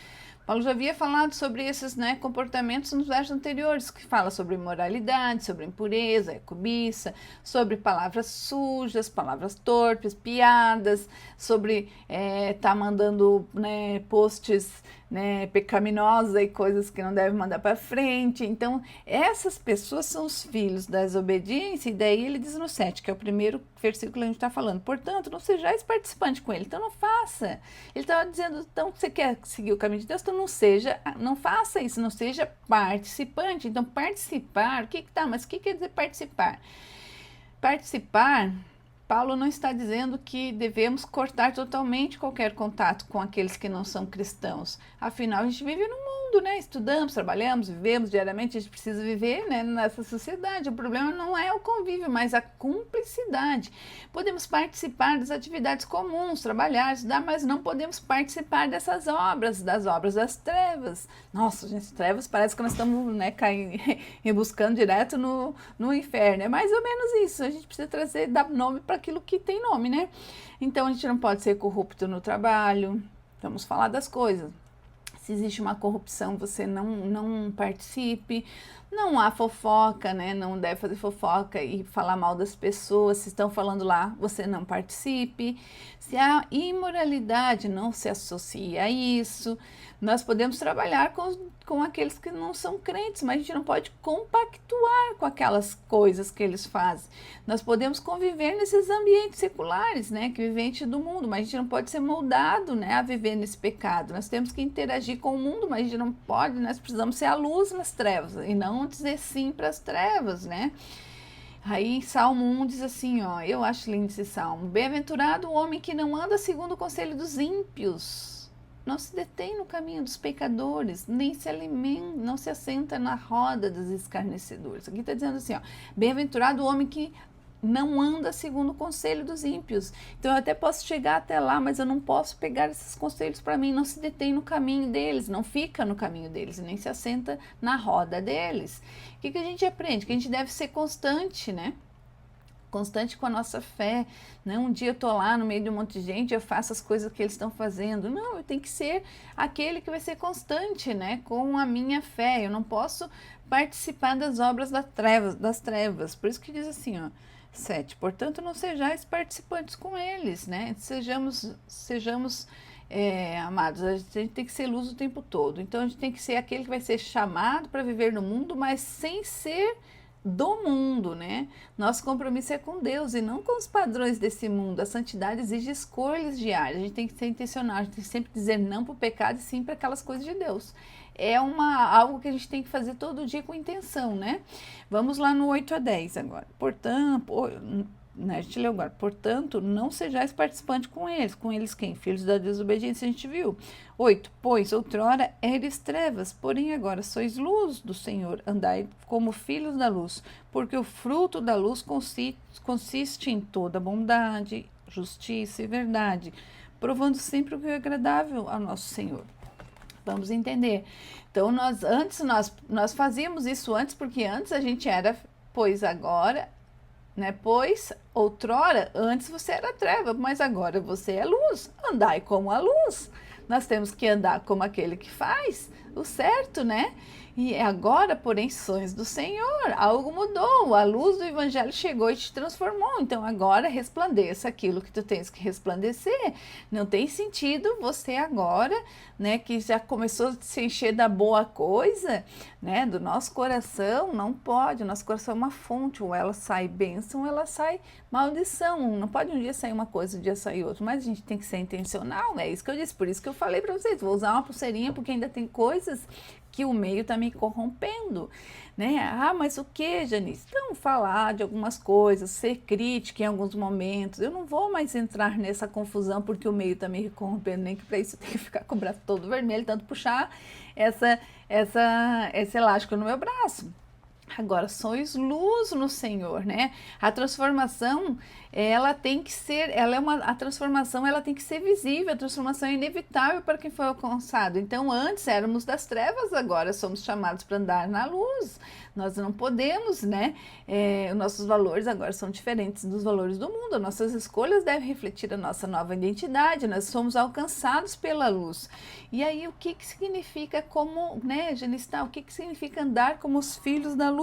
Paulo já havia falado sobre esses, né, comportamentos nos versos anteriores, que fala sobre imoralidade, sobre impureza, cobiça, sobre palavras sujas, palavras torpes, piadas, sobre tá mandando, né, posts, né, pecaminosa e coisas que não devem mandar para frente. Então, essas pessoas são os filhos da desobediência, e daí ele diz no 7, que é o primeiro versículo que a gente está falando. Portanto, não sejais participante com ele, então não faça. Ele estava dizendo, então, você quer seguir o caminho de Deus, então não faça isso, não seja participante. Então, participar, mas o que quer dizer participar? Participar, Paulo não está dizendo que devemos cortar totalmente qualquer contato com aqueles que não são cristãos. Afinal, a gente vive no mundo, né? Estudamos, trabalhamos, vivemos diariamente, a gente precisa viver, né, nessa sociedade. O problema não é o convívio, mas a cumplicidade. Podemos participar das atividades comuns, trabalhar, estudar, mas não podemos participar dessas obras, das obras das trevas. Nossa, gente, trevas parece que nós estamos, né, buscando direto no inferno. É mais ou menos isso. A gente precisa dar nome para aquilo que tem nome, né? Então a gente não pode ser corrupto no trabalho. Vamos falar das coisas. Se existe uma corrupção, você não participe. Não há fofoca, né? Não deve fazer fofoca e falar mal das pessoas. Se estão falando lá, você não participe. Se há imoralidade, não se associe a isso. Nós podemos trabalhar com aqueles que não são crentes, mas a gente não pode compactuar com aquelas coisas que eles fazem. Nós podemos conviver nesses ambientes seculares, né, que vivem do mundo, mas a gente não pode ser moldado, né, a viver nesse pecado. Nós temos que interagir com o mundo, mas a gente não pode, nós precisamos ser a luz nas trevas e não dizer sim para as trevas, né? Aí em Salmo 1 diz assim, ó, eu acho lindo esse salmo: bem-aventurado o homem que não anda segundo o conselho dos ímpios, não se detém no caminho dos pecadores, nem se alimenta, não se assenta na roda dos escarnecedores. Aqui está dizendo assim, ó, bem-aventurado o homem que não anda segundo o conselho dos ímpios. Então eu até posso chegar até lá, mas eu não posso pegar esses conselhos para mim. Não se detém no caminho deles, não fica no caminho deles, nem se assenta na roda deles. O que a gente aprende? Que a gente deve ser constante, né? Constante com a nossa fé, né? Um dia eu estou lá no meio de um monte de gente, eu faço as coisas que eles estão fazendo. Não, eu tenho que ser aquele que vai ser constante, né? Com a minha fé. Eu não posso participar das obras das trevas. Por isso que diz assim, ó, 7. Portanto, não sejais participantes com eles, né? Sejamos amados, a gente tem que ser luz o tempo todo. Então, a gente tem que ser aquele que vai ser chamado para viver no mundo, mas sem ser do mundo, né? Nosso compromisso é com Deus e não com os padrões desse mundo. A santidade exige escolhas diárias. A gente tem que ser intencional, a gente tem que sempre dizer não para o pecado e sim para aquelas coisas de Deus. É algo que a gente tem que fazer todo dia com intenção, né? Vamos lá no 8 a 10 agora. Portanto, né, a gente leu agora. Portanto, não sejais participante com eles. Com eles quem? Filhos da desobediência, a gente viu. 8. Pois outrora eres trevas, porém agora sois luz do Senhor. Andai como filhos da luz, porque o fruto da luz consiste em toda bondade, justiça e verdade, provando sempre o que é agradável ao nosso Senhor. Vamos entender. Então, nós fazíamos isso antes, porque antes a gente era, pois agora, né? Pois outrora, antes você era treva, mas agora você é luz. Andai como a luz. Nós temos que andar como aquele que faz o certo, né? E agora, porém, sois do Senhor. Algo mudou. A luz do Evangelho chegou e te transformou. Então, agora resplandeça aquilo que tu tens que resplandecer. Não tem sentido você agora, né, que já começou a se encher da boa coisa, né, do nosso coração. Não pode. O nosso coração é uma fonte. Ou ela sai bênção, ou ela sai maldição. Não pode um dia sair uma coisa, um dia sair outra. Mas a gente tem que ser intencional. É isso que eu disse. Por isso que eu falei para vocês. Vou usar uma pulseirinha, porque ainda tem coisas que o meio está me corrompendo, né? Ah, mas o que, Janice? Então, falar de algumas coisas, ser crítica em alguns momentos. Eu não vou mais entrar nessa confusão porque o meio está me corrompendo, nem que para isso eu tenho que ficar com o braço todo vermelho, tanto puxar esse elástico no meu braço. Agora, sois luz no Senhor, né? A transformação, ela tem que ser, a transformação, ela tem que ser visível, a transformação é inevitável para quem foi alcançado. Então, antes éramos das trevas, agora somos chamados para andar na luz. Nós não podemos, né? Os nossos valores agora são diferentes dos valores do mundo. Nossas escolhas devem refletir a nossa nova identidade. Nós somos alcançados pela luz. E aí, o que significa como, né, Janice, o que significa andar como os filhos da luz?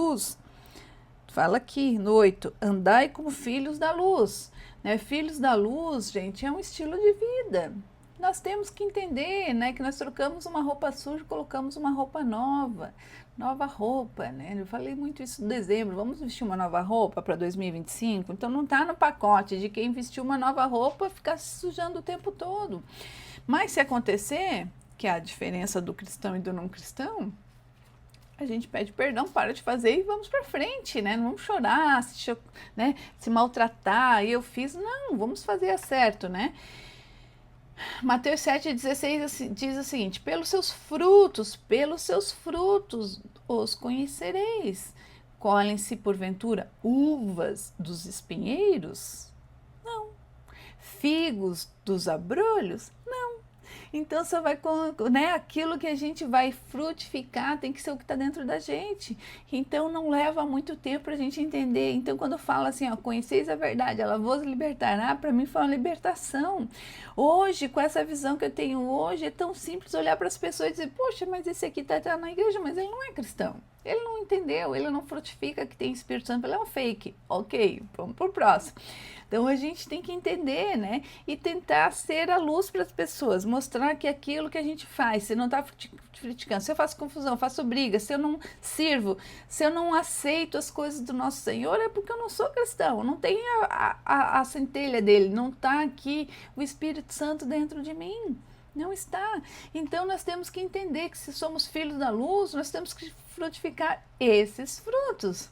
Fala aqui no 8, andai como filhos da luz. Né? Filhos da luz, gente, é um estilo de vida. nós temos que entender, né, que nós trocamos uma roupa suja, colocamos uma roupa nova, nova roupa, né? Eu falei muito isso em dezembro, vamos vestir uma nova roupa para 2025? Então não está no pacote de quem vestiu uma nova roupa ficar se sujando o tempo todo. Mas se acontecer, que é a diferença do cristão e do não cristão, a gente pede perdão, para de fazer e vamos para frente, né? Não vamos chorar, né? Se maltratar, e eu fiz, não, vamos fazer certo, né? Mateus 7,16 diz o seguinte: pelos seus frutos os conhecereis. Colhem-se porventura uvas dos espinheiros? Não. Figos dos abrolhos? Não. Então só vai com, né, aquilo que a gente vai frutificar tem que ser o que está dentro da gente. Então não leva muito tempo para a gente entender. Então quando eu falo assim, ó, conheceis a verdade, ela vos libertará, para mim foi uma libertação. Hoje, com essa visão que eu tenho hoje, é tão simples olhar para as pessoas e dizer, poxa, mas esse aqui está na igreja, mas ele não é cristão. Ele não entendeu, ele não frutifica que tem Espírito Santo, ele é um fake. Ok, vamos pro próximo. Então a gente tem que entender, né? E tentar ser a luz para as pessoas, mostrar que aquilo que a gente faz, se não está criticando, se eu faço confusão, faço briga, se eu não sirvo, se eu não aceito as coisas do nosso Senhor, é porque eu não sou cristão, não tenho a centelha dele, não está aqui o Espírito Santo dentro de mim. Não está. Então nós temos que entender que se somos filhos da luz, nós temos que frutificar esses frutos.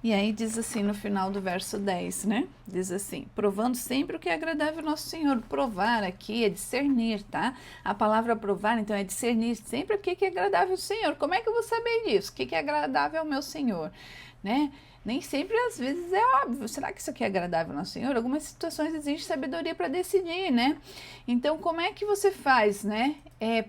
E aí diz assim no final do verso 10, né? Diz assim, provando sempre o que é agradável ao nosso Senhor. Provar aqui é discernir, tá? A palavra provar, então, é discernir sempre o que é agradável ao Senhor. Como é que eu vou saber disso? O que é agradável ao meu Senhor, né? Nem sempre, às vezes, é óbvio. Será que isso aqui é agradável ao nosso Senhor? Algumas situações exigem sabedoria para decidir, né? Então, como é que você faz, né?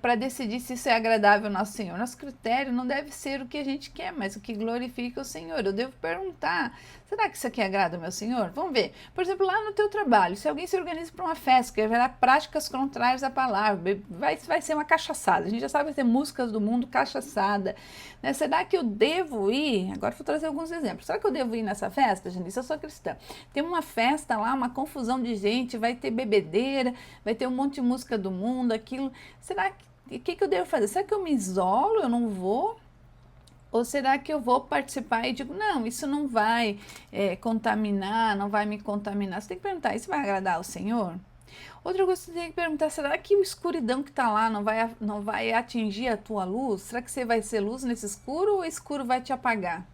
Para decidir se isso é agradável ao nosso Senhor? Nosso critério não deve ser o que a gente quer, mas o que glorifica o Senhor. Eu devo perguntar, será que isso aqui agrada ao meu Senhor? Vamos ver. Por exemplo, lá no teu trabalho, se alguém se organiza para uma festa, que haverá práticas contrárias à palavra, vai ser uma cachaçada. A gente já sabe que tem músicas do mundo cachaçada, né? Será que eu devo ir? Agora vou trazer alguns exemplos. Será que eu devo ir nessa festa, Janice? Eu sou cristã. Tem uma festa lá, uma confusão de gente, vai ter bebedeira, vai ter um monte de música do mundo, aquilo. Será que eu devo fazer? Será que eu me isolo, eu não vou? Ou será que eu vou participar e digo, não, isso não vai contaminar, não vai me contaminar? Você tem que perguntar, isso vai agradar ao Senhor? Outra coisa que você tem que perguntar, será que o escuridão que está lá não vai atingir a tua luz? Será que você vai ser luz nesse escuro ou o escuro vai te apagar?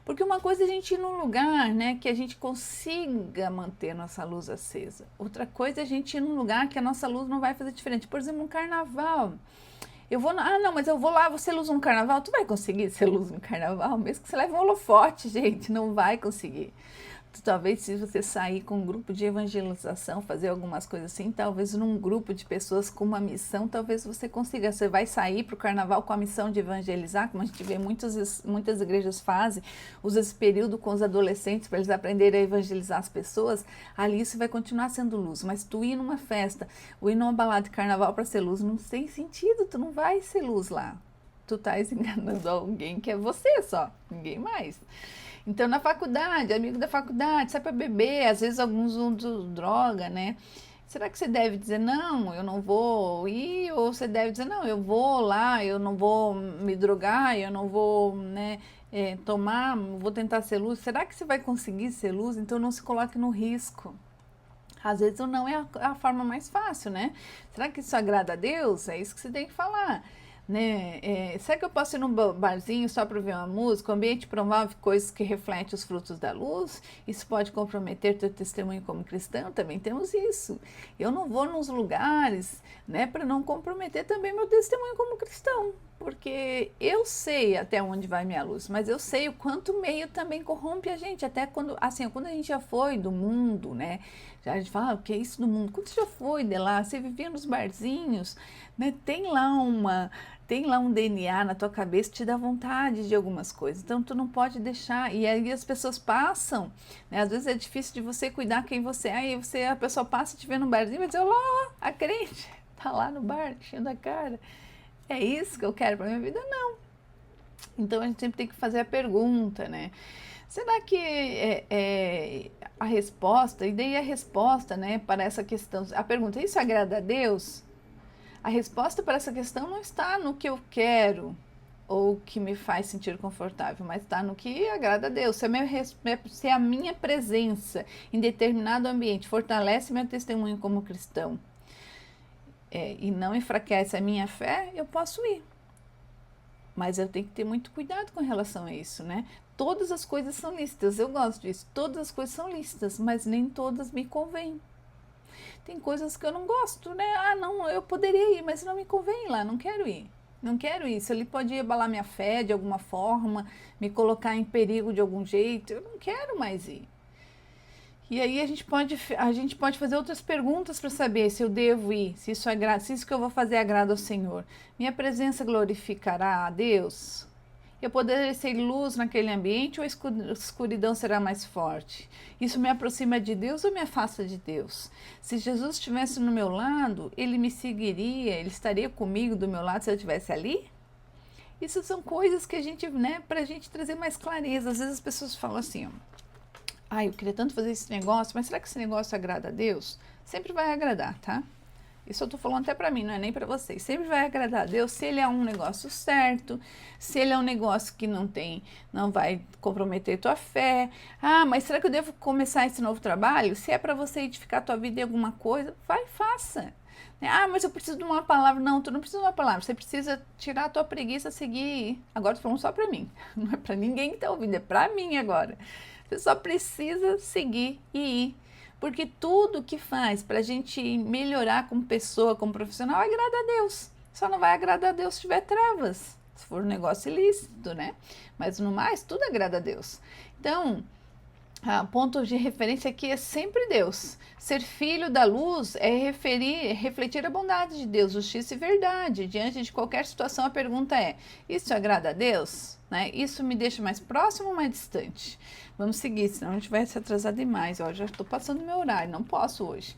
Porque uma coisa é a gente ir num lugar, né, que a gente consiga manter nossa luz acesa. Outra coisa é a gente ir num lugar que a nossa luz não vai fazer diferente. Por exemplo, um carnaval. Não, mas eu vou lá, você luz no carnaval. Tu vai conseguir ser luz no carnaval? Mesmo que você leve um holofote, gente, não vai conseguir. Talvez se você sair com um grupo de evangelização, fazer algumas coisas assim, talvez num grupo de pessoas com uma missão, talvez você consiga. Você vai sair para o carnaval com a missão de evangelizar, como a gente vê muitas igrejas fazem, usa esse período com os adolescentes para eles aprenderem a evangelizar as pessoas, ali isso vai continuar sendo luz. Mas tu ir numa festa, ou ir numa balada de carnaval para ser luz, não tem sentido, tu não vai ser luz lá. Tu estás enganando alguém que é você só, ninguém mais. Então, na faculdade, amigo da faculdade, sai para beber, às vezes alguns usam droga, né? Será que você deve dizer, não, eu não vou ir? Ou você deve dizer, não, eu vou lá, eu não vou me drogar, eu não vou, né, tomar, vou tentar ser luz. Será que você vai conseguir ser luz? Então, não se coloque no risco. Às vezes, o não é a forma mais fácil, né? Será que isso agrada a Deus? É isso que você tem que falar. Né? Será que eu posso ir num barzinho só para ver uma música? O ambiente promove coisas que refletem os frutos da luz? Isso pode comprometer teu testemunho como cristão? Também temos isso. Eu não vou nos lugares, né, para não comprometer também meu testemunho como cristão, porque eu sei até onde vai minha luz, mas eu sei o quanto o meio também corrompe a gente, até quando a gente já foi do mundo, né? Já a gente fala, o que é isso do mundo? Quando você já foi de lá, você vivia nos barzinhos, né? Tem lá um DNA na tua cabeça que te dá vontade de algumas coisas. Então, tu não pode deixar. E aí as pessoas passam, né? Às vezes é difícil de você cuidar quem você é. Aí a pessoa passa te vê no barzinho e vai dizer, olá, a crente tá lá no bar, enchendo a cara. É isso que eu quero para minha vida? Não. Então, a gente sempre tem que fazer a pergunta, né? Será que a resposta, e daí a resposta, né, para essa questão, a pergunta, isso agrada a Deus? A resposta para essa questão não está no que eu quero ou que me faz sentir confortável, mas está no que agrada a Deus. Se a minha presença em determinado ambiente fortalece meu testemunho como cristão, e não enfraquece a minha fé, eu posso ir. Mas eu tenho que ter muito cuidado com relação a isso, né? Todas as coisas são lícitas, eu gosto disso. Todas as coisas são lícitas, mas nem todas me convêm. Tem coisas que eu não gosto, né? Ah, não, eu poderia ir, mas não me convém lá, não quero ir. Não quero isso. Ele pode abalar minha fé de alguma forma, me colocar em perigo de algum jeito. Eu não quero mais ir. E aí a gente pode fazer outras perguntas para saber se eu devo ir, se isso que eu vou fazer agrada ao Senhor. Minha presença glorificará a Deus? Eu poderei ser luz naquele ambiente ou a escuridão será mais forte? Isso me aproxima de Deus ou me afasta de Deus? Se Jesus estivesse no meu lado, ele me seguiria, ele estaria comigo do meu lado se eu estivesse ali? Isso são coisas que a gente, né, para a gente trazer mais clareza. Às vezes as pessoas falam assim, ó, eu queria tanto fazer esse negócio, mas será que esse negócio agrada a Deus? Sempre vai agradar, tá? Isso eu tô falando até para mim, não é nem para vocês. Sempre vai agradar a Deus se ele é um negócio certo, se ele é um negócio que não vai comprometer tua fé. Ah, mas será que eu devo começar esse novo trabalho? Se é para você edificar tua vida em alguma coisa, vai, faça. Ah, mas eu preciso de uma palavra. Não, tu não precisa de uma palavra. Você precisa tirar a tua preguiça, seguir. Agora tô falando só para mim. Não é para ninguém que tá ouvindo, é para mim agora. Você só precisa seguir e ir. Porque tudo que faz para a gente melhorar como pessoa, como profissional, agrada a Deus. Só não vai agradar a Deus se tiver travas, se for um negócio ilícito, né? Mas no mais, tudo agrada a Deus. Então, ponto de referência aqui é sempre Deus. Ser filho da luz é refletir a bondade de Deus, justiça e verdade. Diante de qualquer situação, a pergunta é: isso agrada a Deus? Né? Isso me deixa mais próximo ou mais distante? Vamos seguir, senão a gente vai se atrasar demais. Ó, já estou passando meu horário, não posso hoje.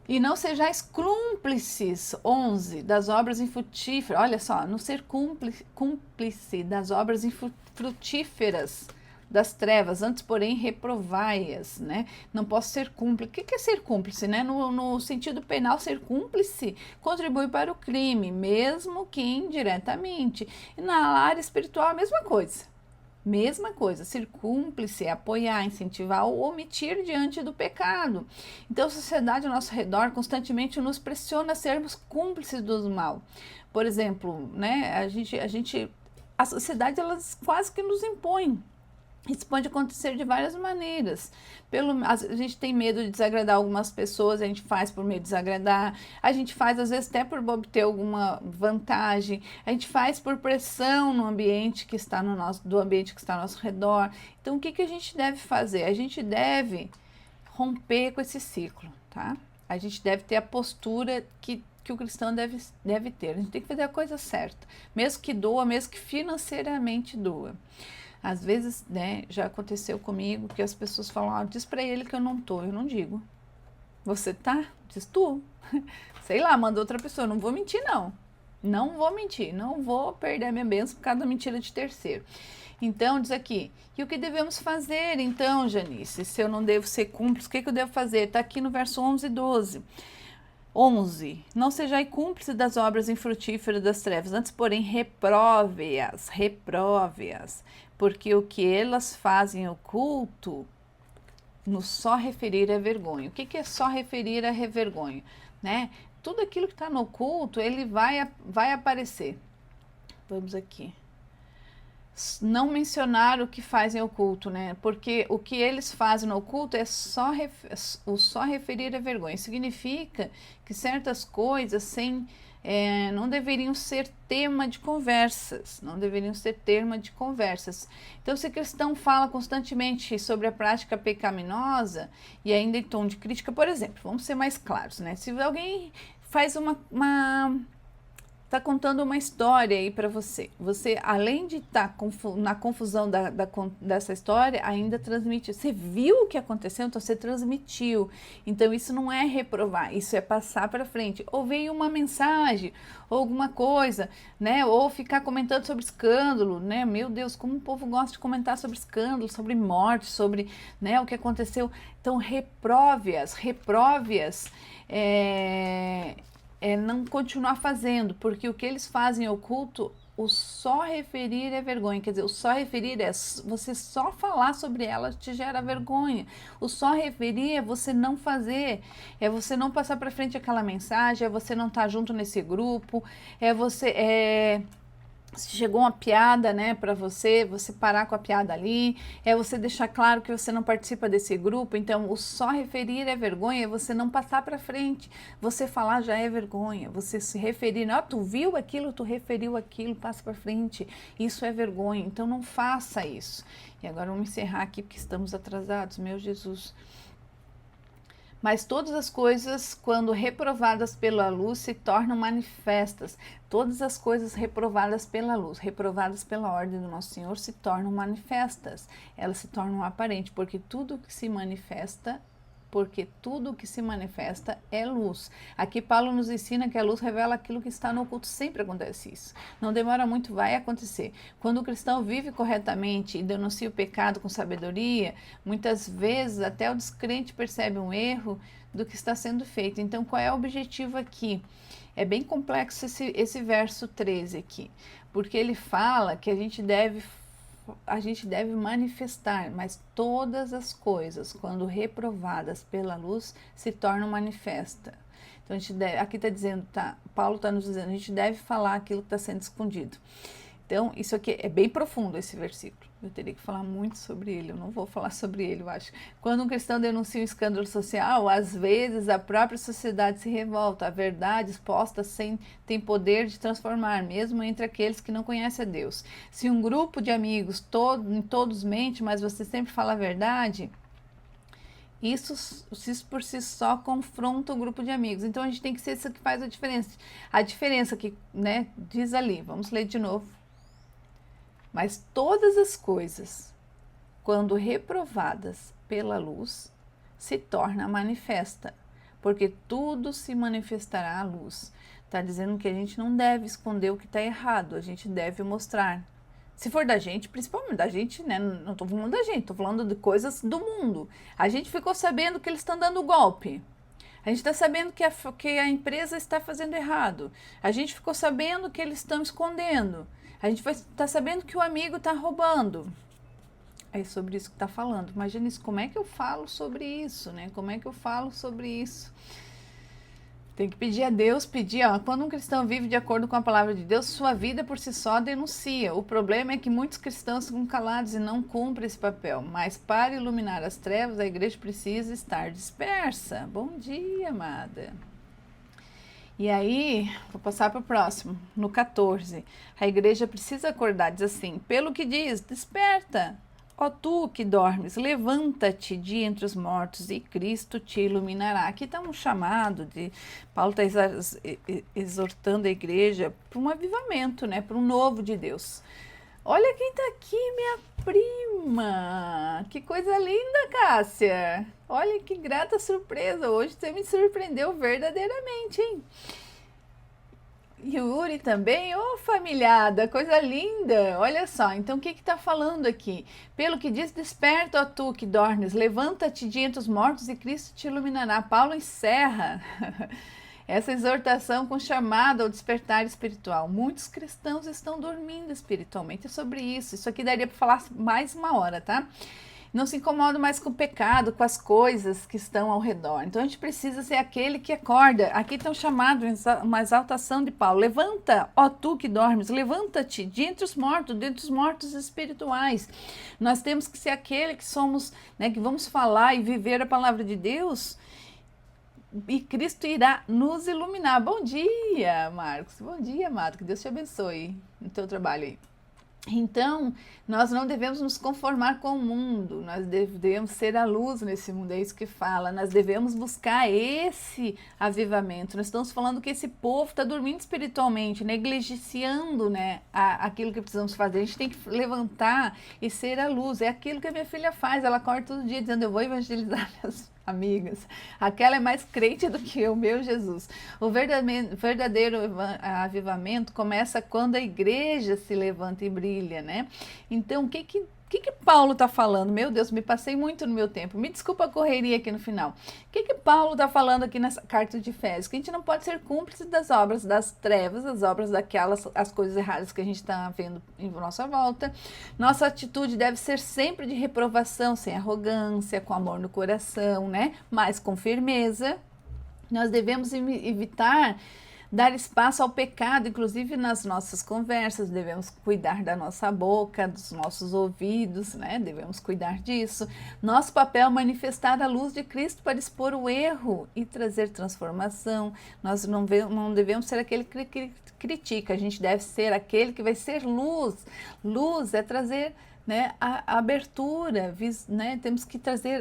E não sejais cúmplices, 11, das obras infrutíferas. Olha só, não ser cúmplice das obras infrutíferas das trevas, antes, porém, reprovai-as, né? Não posso ser cúmplice. O que é ser cúmplice, né? No sentido penal, ser cúmplice contribui para o crime, mesmo que indiretamente. E na área espiritual, a mesma coisa. Mesma coisa, ser cúmplice é apoiar, incentivar ou omitir diante do pecado. Então a sociedade ao nosso redor constantemente nos pressiona a sermos cúmplices do mal. Por exemplo, né, a sociedade elas quase que nos impõe. Isso pode acontecer de várias maneiras. A gente tem medo de desagradar algumas pessoas, a gente faz por medo de desagradar, a gente faz às vezes até por obter alguma vantagem, a gente faz por pressão no ambiente que está do ambiente que está ao nosso redor. Então, o que a gente deve fazer? A gente deve romper com esse ciclo, tá? A gente deve ter a postura que o cristão deve ter. A gente tem que fazer a coisa certa, mesmo que doa, mesmo que financeiramente doa. Às vezes, né, já aconteceu comigo que as pessoas falam, diz pra ele que eu não tô, eu não digo. Você tá? Diz tu. Sei lá, manda outra pessoa, não vou mentir não. Não vou mentir, não vou perder a minha bênção por causa da mentira de terceiro. Então, diz aqui, e o que devemos fazer então, Janice? Se eu não devo ser cúmplice, o que eu devo fazer? Tá aqui no verso 11 e 12. 11. Não sejais cúmplice das obras infrutíferas das trevas, antes, porém, reprove-as, porque o que elas fazem oculto, no só referir a vergonha. O que é só referir a vergonha? Né? Tudo aquilo que está no oculto, ele vai aparecer. Vamos aqui. Não mencionar o que fazem oculto, né? Porque o que eles fazem no oculto é só referir a vergonha. Significa que certas coisas não deveriam ser tema de conversas, Então, se o cristão fala constantemente sobre a prática pecaminosa e ainda em tom de crítica, por exemplo, vamos ser mais claros, né? Se alguém faz está contando uma história aí para você. Você, além de estar na confusão dessa história, ainda transmite. Você viu o que aconteceu, então você transmitiu. Então isso não é reprovar, isso é passar para frente. Ou veio uma mensagem, ou alguma coisa, né? Ou ficar comentando sobre escândalo, né? Meu Deus, como o povo gosta de comentar sobre escândalo, sobre morte, sobre, né, o que aconteceu. Então reprove-as, não continuar fazendo, porque o que eles fazem oculto, o só referir é vergonha. Quer dizer, o só referir é você só falar sobre ela te gera vergonha. O só referir é você não fazer, é você não passar para frente aquela mensagem, é você não estar junto nesse grupo, se chegou uma piada, né, para você parar com a piada ali, é você deixar claro que você não participa desse grupo. Então, o só referir é vergonha, é você não passar para frente. Você falar já é vergonha, você se referir, ó, tu viu aquilo, tu referiu aquilo, passa para frente. Isso é vergonha, então não faça isso. E agora vamos encerrar aqui porque estamos atrasados, meu Jesus. Mas todas as coisas, quando reprovadas pela luz, se tornam manifestas. Todas as coisas reprovadas pela luz, reprovadas pela ordem do nosso Senhor, se tornam manifestas. Elas se tornam aparentes, porque tudo que se manifesta é luz. Aqui Paulo nos ensina que a luz revela aquilo que está no oculto. Sempre acontece isso. Não demora muito, vai acontecer. Quando o cristão vive corretamente e denuncia o pecado com sabedoria, muitas vezes até o descrente percebe um erro do que está sendo feito. Então, qual é o objetivo aqui? É bem complexo esse verso 13 aqui, porque ele fala que a gente deve manifestar, mas todas as coisas, quando reprovadas pela luz, se tornam manifestas. Então, aqui está dizendo, Paulo está nos dizendo, a gente deve falar aquilo que está sendo escondido. Então, isso aqui é bem profundo, esse versículo. Eu teria que falar muito sobre ele, eu não vou falar sobre ele, eu acho. Quando um cristão denuncia um escândalo social, às vezes a própria sociedade se revolta. A verdade exposta tem poder de transformar, mesmo entre aqueles que não conhecem a Deus. Se um grupo de amigos, todos mentem, mas você sempre fala a verdade, isso por si só confronta o grupo de amigos. Então, a gente tem que ser isso que faz a diferença. A diferença que, né, diz ali, vamos ler de novo. Mas todas as coisas, quando reprovadas pela luz, se torna manifesta, porque tudo se manifestará à luz. Está dizendo que a gente não deve esconder o que está errado, a gente deve mostrar. Se for da gente, principalmente da gente, né? Não estou falando da gente, estou falando de coisas do mundo. A gente ficou sabendo que eles estão dando golpe. A gente está sabendo que a empresa está fazendo errado. A gente ficou sabendo que eles estão escondendo. A gente está sabendo que o amigo está roubando. É sobre isso que está falando. Imagina isso, como é que eu falo sobre isso, né? Como é que eu falo sobre isso? Tem que pedir a Deus, quando um cristão vive de acordo com a palavra de Deus, sua vida por si só denuncia. O problema é que muitos cristãos ficam calados e não cumprem esse papel. Mas para iluminar as trevas, a igreja precisa estar dispersa. Bom dia, amada. E aí, vou passar para o próximo, no 14. A igreja precisa acordar, diz assim, pelo que diz, desperta, ó tu que dormes, levanta-te de entre os mortos e Cristo te iluminará. Aqui está um chamado Paulo está exortando a igreja para um avivamento, né, para um novo de Deus. Olha quem está aqui, minha prima! Que coisa linda, Cássia! Olha que grata surpresa! Hoje você me surpreendeu verdadeiramente, hein? Yuri também, ô familiada, coisa linda! Olha só, então o que está falando aqui? Pelo que diz, desperta, ó tu que dormes, levanta-te de entre os mortos e Cristo te iluminará. Paulo encerra essa exortação com chamada ao despertar espiritual. Muitos cristãos estão dormindo espiritualmente. É sobre isso. Isso aqui daria para falar mais uma hora, tá? Não se incomoda mais com o pecado, com as coisas que estão ao redor. Então a gente precisa ser aquele que acorda. Aqui está um chamado, uma exaltação de Paulo. Levanta, ó tu que dormes, levanta-te de entre os mortos espirituais. Nós temos que ser aquele que somos, né, que vamos falar e viver a palavra de Deus. E Cristo irá nos iluminar. Bom dia, Marcos. Bom dia, amado. Que Deus te abençoe no teu trabalho aí. Então, nós não devemos nos conformar com o mundo, nós devemos ser a luz nesse mundo, é isso que fala, nós devemos buscar esse avivamento. Nós estamos falando que esse povo está dormindo espiritualmente, negligenciando, né, aquilo que precisamos fazer. A gente tem que levantar e ser a luz, é aquilo que a minha filha faz, ela acorda todo dia dizendo, eu vou evangelizar minhas amigas. Aquela é mais crente do que eu, meu Jesus. O verdadeiro avivamento começa quando a igreja se levanta e brilha, né? Então, o que Paulo está falando? Meu Deus, me passei muito no meu tempo. Me desculpa a correria aqui no final. O que Paulo está falando aqui nessa carta de Efésios? Que a gente não pode ser cúmplice das obras das trevas, das obras daquelas, as coisas erradas que a gente está vendo em nossa volta. Nossa atitude deve ser sempre de reprovação, sem arrogância, com amor no coração, né? Mas com firmeza. Nós devemos evitar dar espaço ao pecado, inclusive nas nossas conversas, devemos cuidar da nossa boca, dos nossos ouvidos, né? Devemos cuidar disso. Nosso papel é manifestar a luz de Cristo para expor o erro e trazer transformação. Nós não devemos ser aquele que critica, a gente deve ser aquele que vai ser luz. Luz é trazer, né, a abertura, né? Temos que trazer,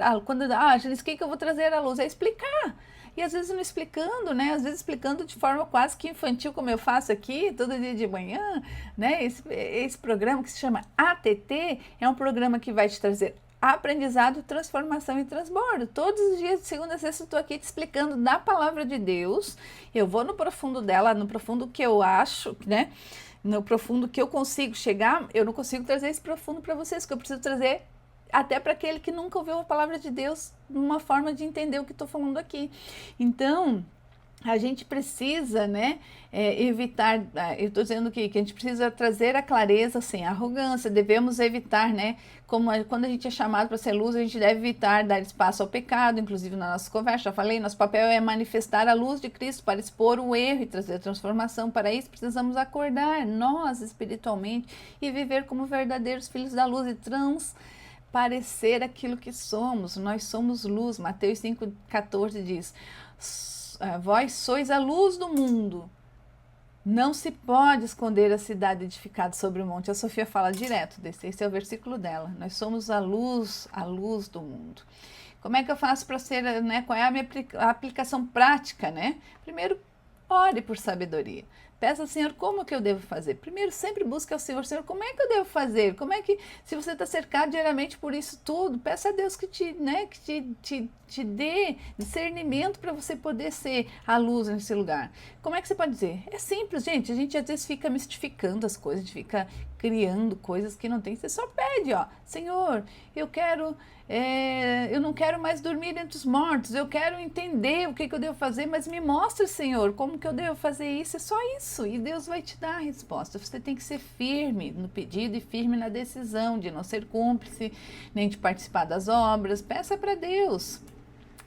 Janice, o que eu vou trazer à luz? É explicar. E às vezes não explicando, né? Às vezes explicando de forma quase que infantil, como eu faço aqui, todo dia de manhã, né? Esse programa que se chama ATT é um programa que vai te trazer aprendizado, transformação e transbordo. Todos os dias, de segunda a sexta, eu estou aqui te explicando da palavra de Deus. Eu vou no profundo dela, no profundo que eu acho, né? No profundo que eu consigo chegar, eu não consigo trazer esse profundo para vocês, que eu preciso trazer até para aquele que nunca ouviu a palavra de Deus, uma forma de entender o que estou falando aqui. Então, a gente precisa, né, evitar, eu estou dizendo que a gente precisa trazer a clareza sem arrogância, devemos evitar, né, quando a gente é chamado para ser luz, a gente deve evitar dar espaço ao pecado, inclusive na nossa conversa, já falei, nosso papel é manifestar a luz de Cristo para expor o erro e trazer transformação. Para isso precisamos acordar, nós espiritualmente, e viver como verdadeiros filhos da luz e parecer aquilo que somos. Nós somos luz. Mateus 5,14 diz, vós sois a luz do mundo. Não se pode esconder a cidade edificada sobre o monte. A Sofia fala direto desse, esse é o versículo dela. Nós somos a luz do mundo. Como é que eu faço para ser, né? Qual é a minha aplicação prática, né? Primeiro, ore por sabedoria. Peça ao Senhor como que eu devo fazer. Primeiro, sempre busque ao Senhor, Senhor, como é que eu devo fazer? Como é que, se você está cercado diariamente por isso tudo, peça a Deus que te dê discernimento para você poder ser a luz nesse lugar. Como é que você pode dizer? É simples, gente. A gente às vezes fica mistificando as coisas, a gente fica criando coisas que não tem. Você só pede, ó, Senhor, eu não quero mais dormir entre os mortos, eu quero entender o que eu devo fazer, mas me mostra, Senhor, como que eu devo fazer isso. É só isso, e Deus vai te dar a resposta. Você tem que ser firme no pedido e firme na decisão de não ser cúmplice, nem de participar das obras. Peça para Deus.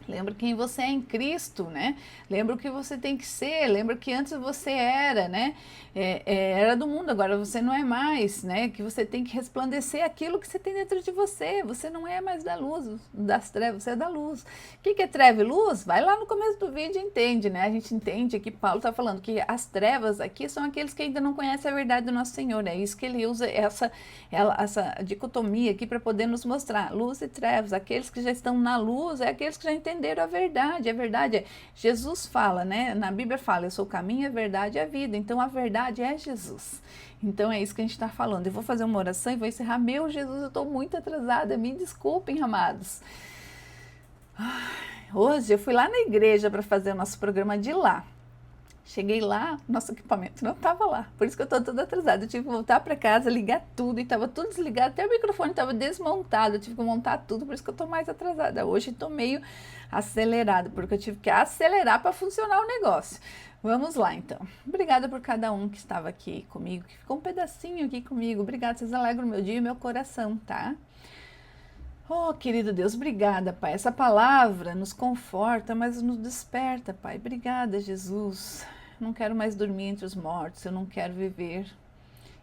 Lembra quem você é em Cristo, né? Lembra o que você tem que ser. Lembra que antes você era, né? Era do mundo, agora você não é mais, né? Que você tem que resplandecer aquilo que você tem dentro de você. Você não é mais da luz, das trevas, você é da luz. O que é treva e luz? Vai lá no começo do vídeo e entende, né? A gente entende que Paulo está falando que as trevas aqui são aqueles que ainda não conhecem a verdade do nosso Senhor. É isso que ele usa, essa dicotomia aqui para poder nos mostrar. Luz e trevas. Aqueles que já estão na luz é aqueles que já entenderam a verdade. A verdade é, Jesus fala, né? Na Bíblia fala, eu sou o caminho, a verdade e a vida. Então a verdade é Jesus. Então é isso que a gente está falando. Eu vou fazer uma oração e vou encerrar. Meu Jesus, eu estou muito atrasada. Me desculpem, amados. Hoje eu fui lá na igreja para fazer o nosso programa de lá. Cheguei lá, nosso equipamento não estava lá. Por isso que eu estou toda atrasada. Eu tive que voltar para casa, ligar tudo e estava tudo desligado. Até o microfone estava desmontado. Eu tive que montar tudo, por isso que eu estou mais atrasada. Hoje estou meio acelerada, porque eu tive que acelerar para funcionar o negócio. Vamos lá, então. Obrigada por cada um que estava aqui comigo, que ficou um pedacinho aqui comigo. Obrigada, vocês alegram o meu dia e meu coração, tá? Oh, querido Deus, obrigada, Pai. Essa palavra nos conforta, mas nos desperta, Pai. Obrigada, Jesus. Não quero mais dormir entre os mortos, eu não quero viver.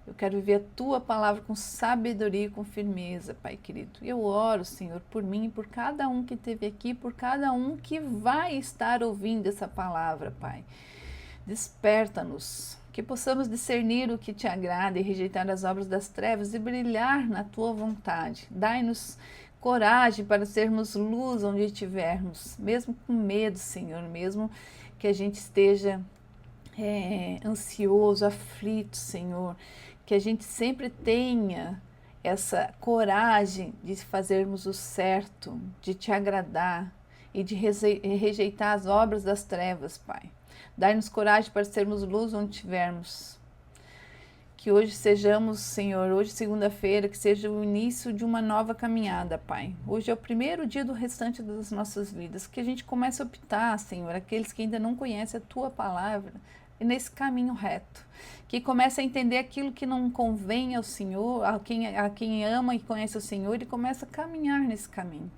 Eu quero viver a Tua palavra com sabedoria e com firmeza, Pai querido. Eu oro, Senhor, por mim e por cada um que esteve aqui, por cada um que vai estar ouvindo essa palavra, Pai. Desperta-nos, que possamos discernir o que te agrada e rejeitar as obras das trevas e brilhar na tua vontade. Dai-nos coragem para sermos luz onde estivermos, mesmo com medo, Senhor, mesmo que a gente esteja ansioso, aflito, Senhor, que a gente sempre tenha essa coragem de fazermos o certo, de te agradar e de rejeitar as obras das trevas, Pai. Dai-nos coragem para sermos luz onde estivermos. Que hoje sejamos, Senhor, hoje segunda-feira, que seja o início de uma nova caminhada, Pai. Hoje é o primeiro dia do restante das nossas vidas, que a gente comece a optar, Senhor, aqueles que ainda não conhecem a Tua palavra, nesse caminho reto. Que comece a entender aquilo que não convém ao Senhor, a quem ama e conhece o Senhor, e começa a caminhar nesse caminho.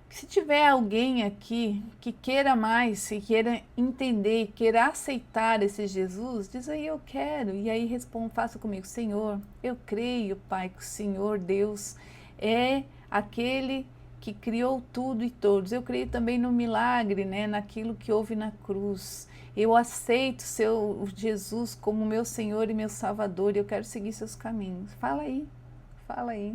Se tiver alguém aqui que queira mais, e queira entender, queira aceitar esse Jesus, diz aí, eu quero. E aí faça comigo, Senhor, eu creio, Pai, que o Senhor Deus é aquele que criou tudo e todos. Eu creio também no milagre, né, naquilo que houve na cruz. Eu aceito seu Jesus como meu Senhor e meu Salvador, e eu quero seguir seus caminhos. Fala aí, fala aí.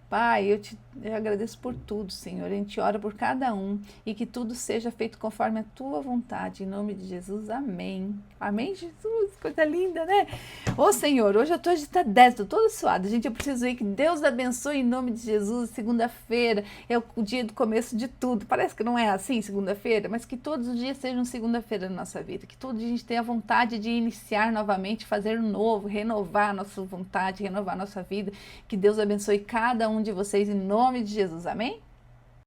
Pai, eu agradeço por tudo, Senhor. A gente ora por cada um e que tudo seja feito conforme a tua vontade. Em nome de Jesus, amém. Amém, Jesus? Coisa linda, né? Ô, Senhor, hoje eu tô agitada, tô toda suada. Gente, eu preciso ir. Que Deus abençoe em nome de Jesus. Segunda-feira é o dia do começo de tudo. Parece que não é assim, segunda-feira, mas que todos os dias sejam segunda-feira na nossa vida. Que todo dia a gente tenha vontade de iniciar novamente, fazer um novo, renovar a nossa vontade, renovar a nossa vida. Que Deus abençoe cada um de vocês em nome de Jesus. Amém?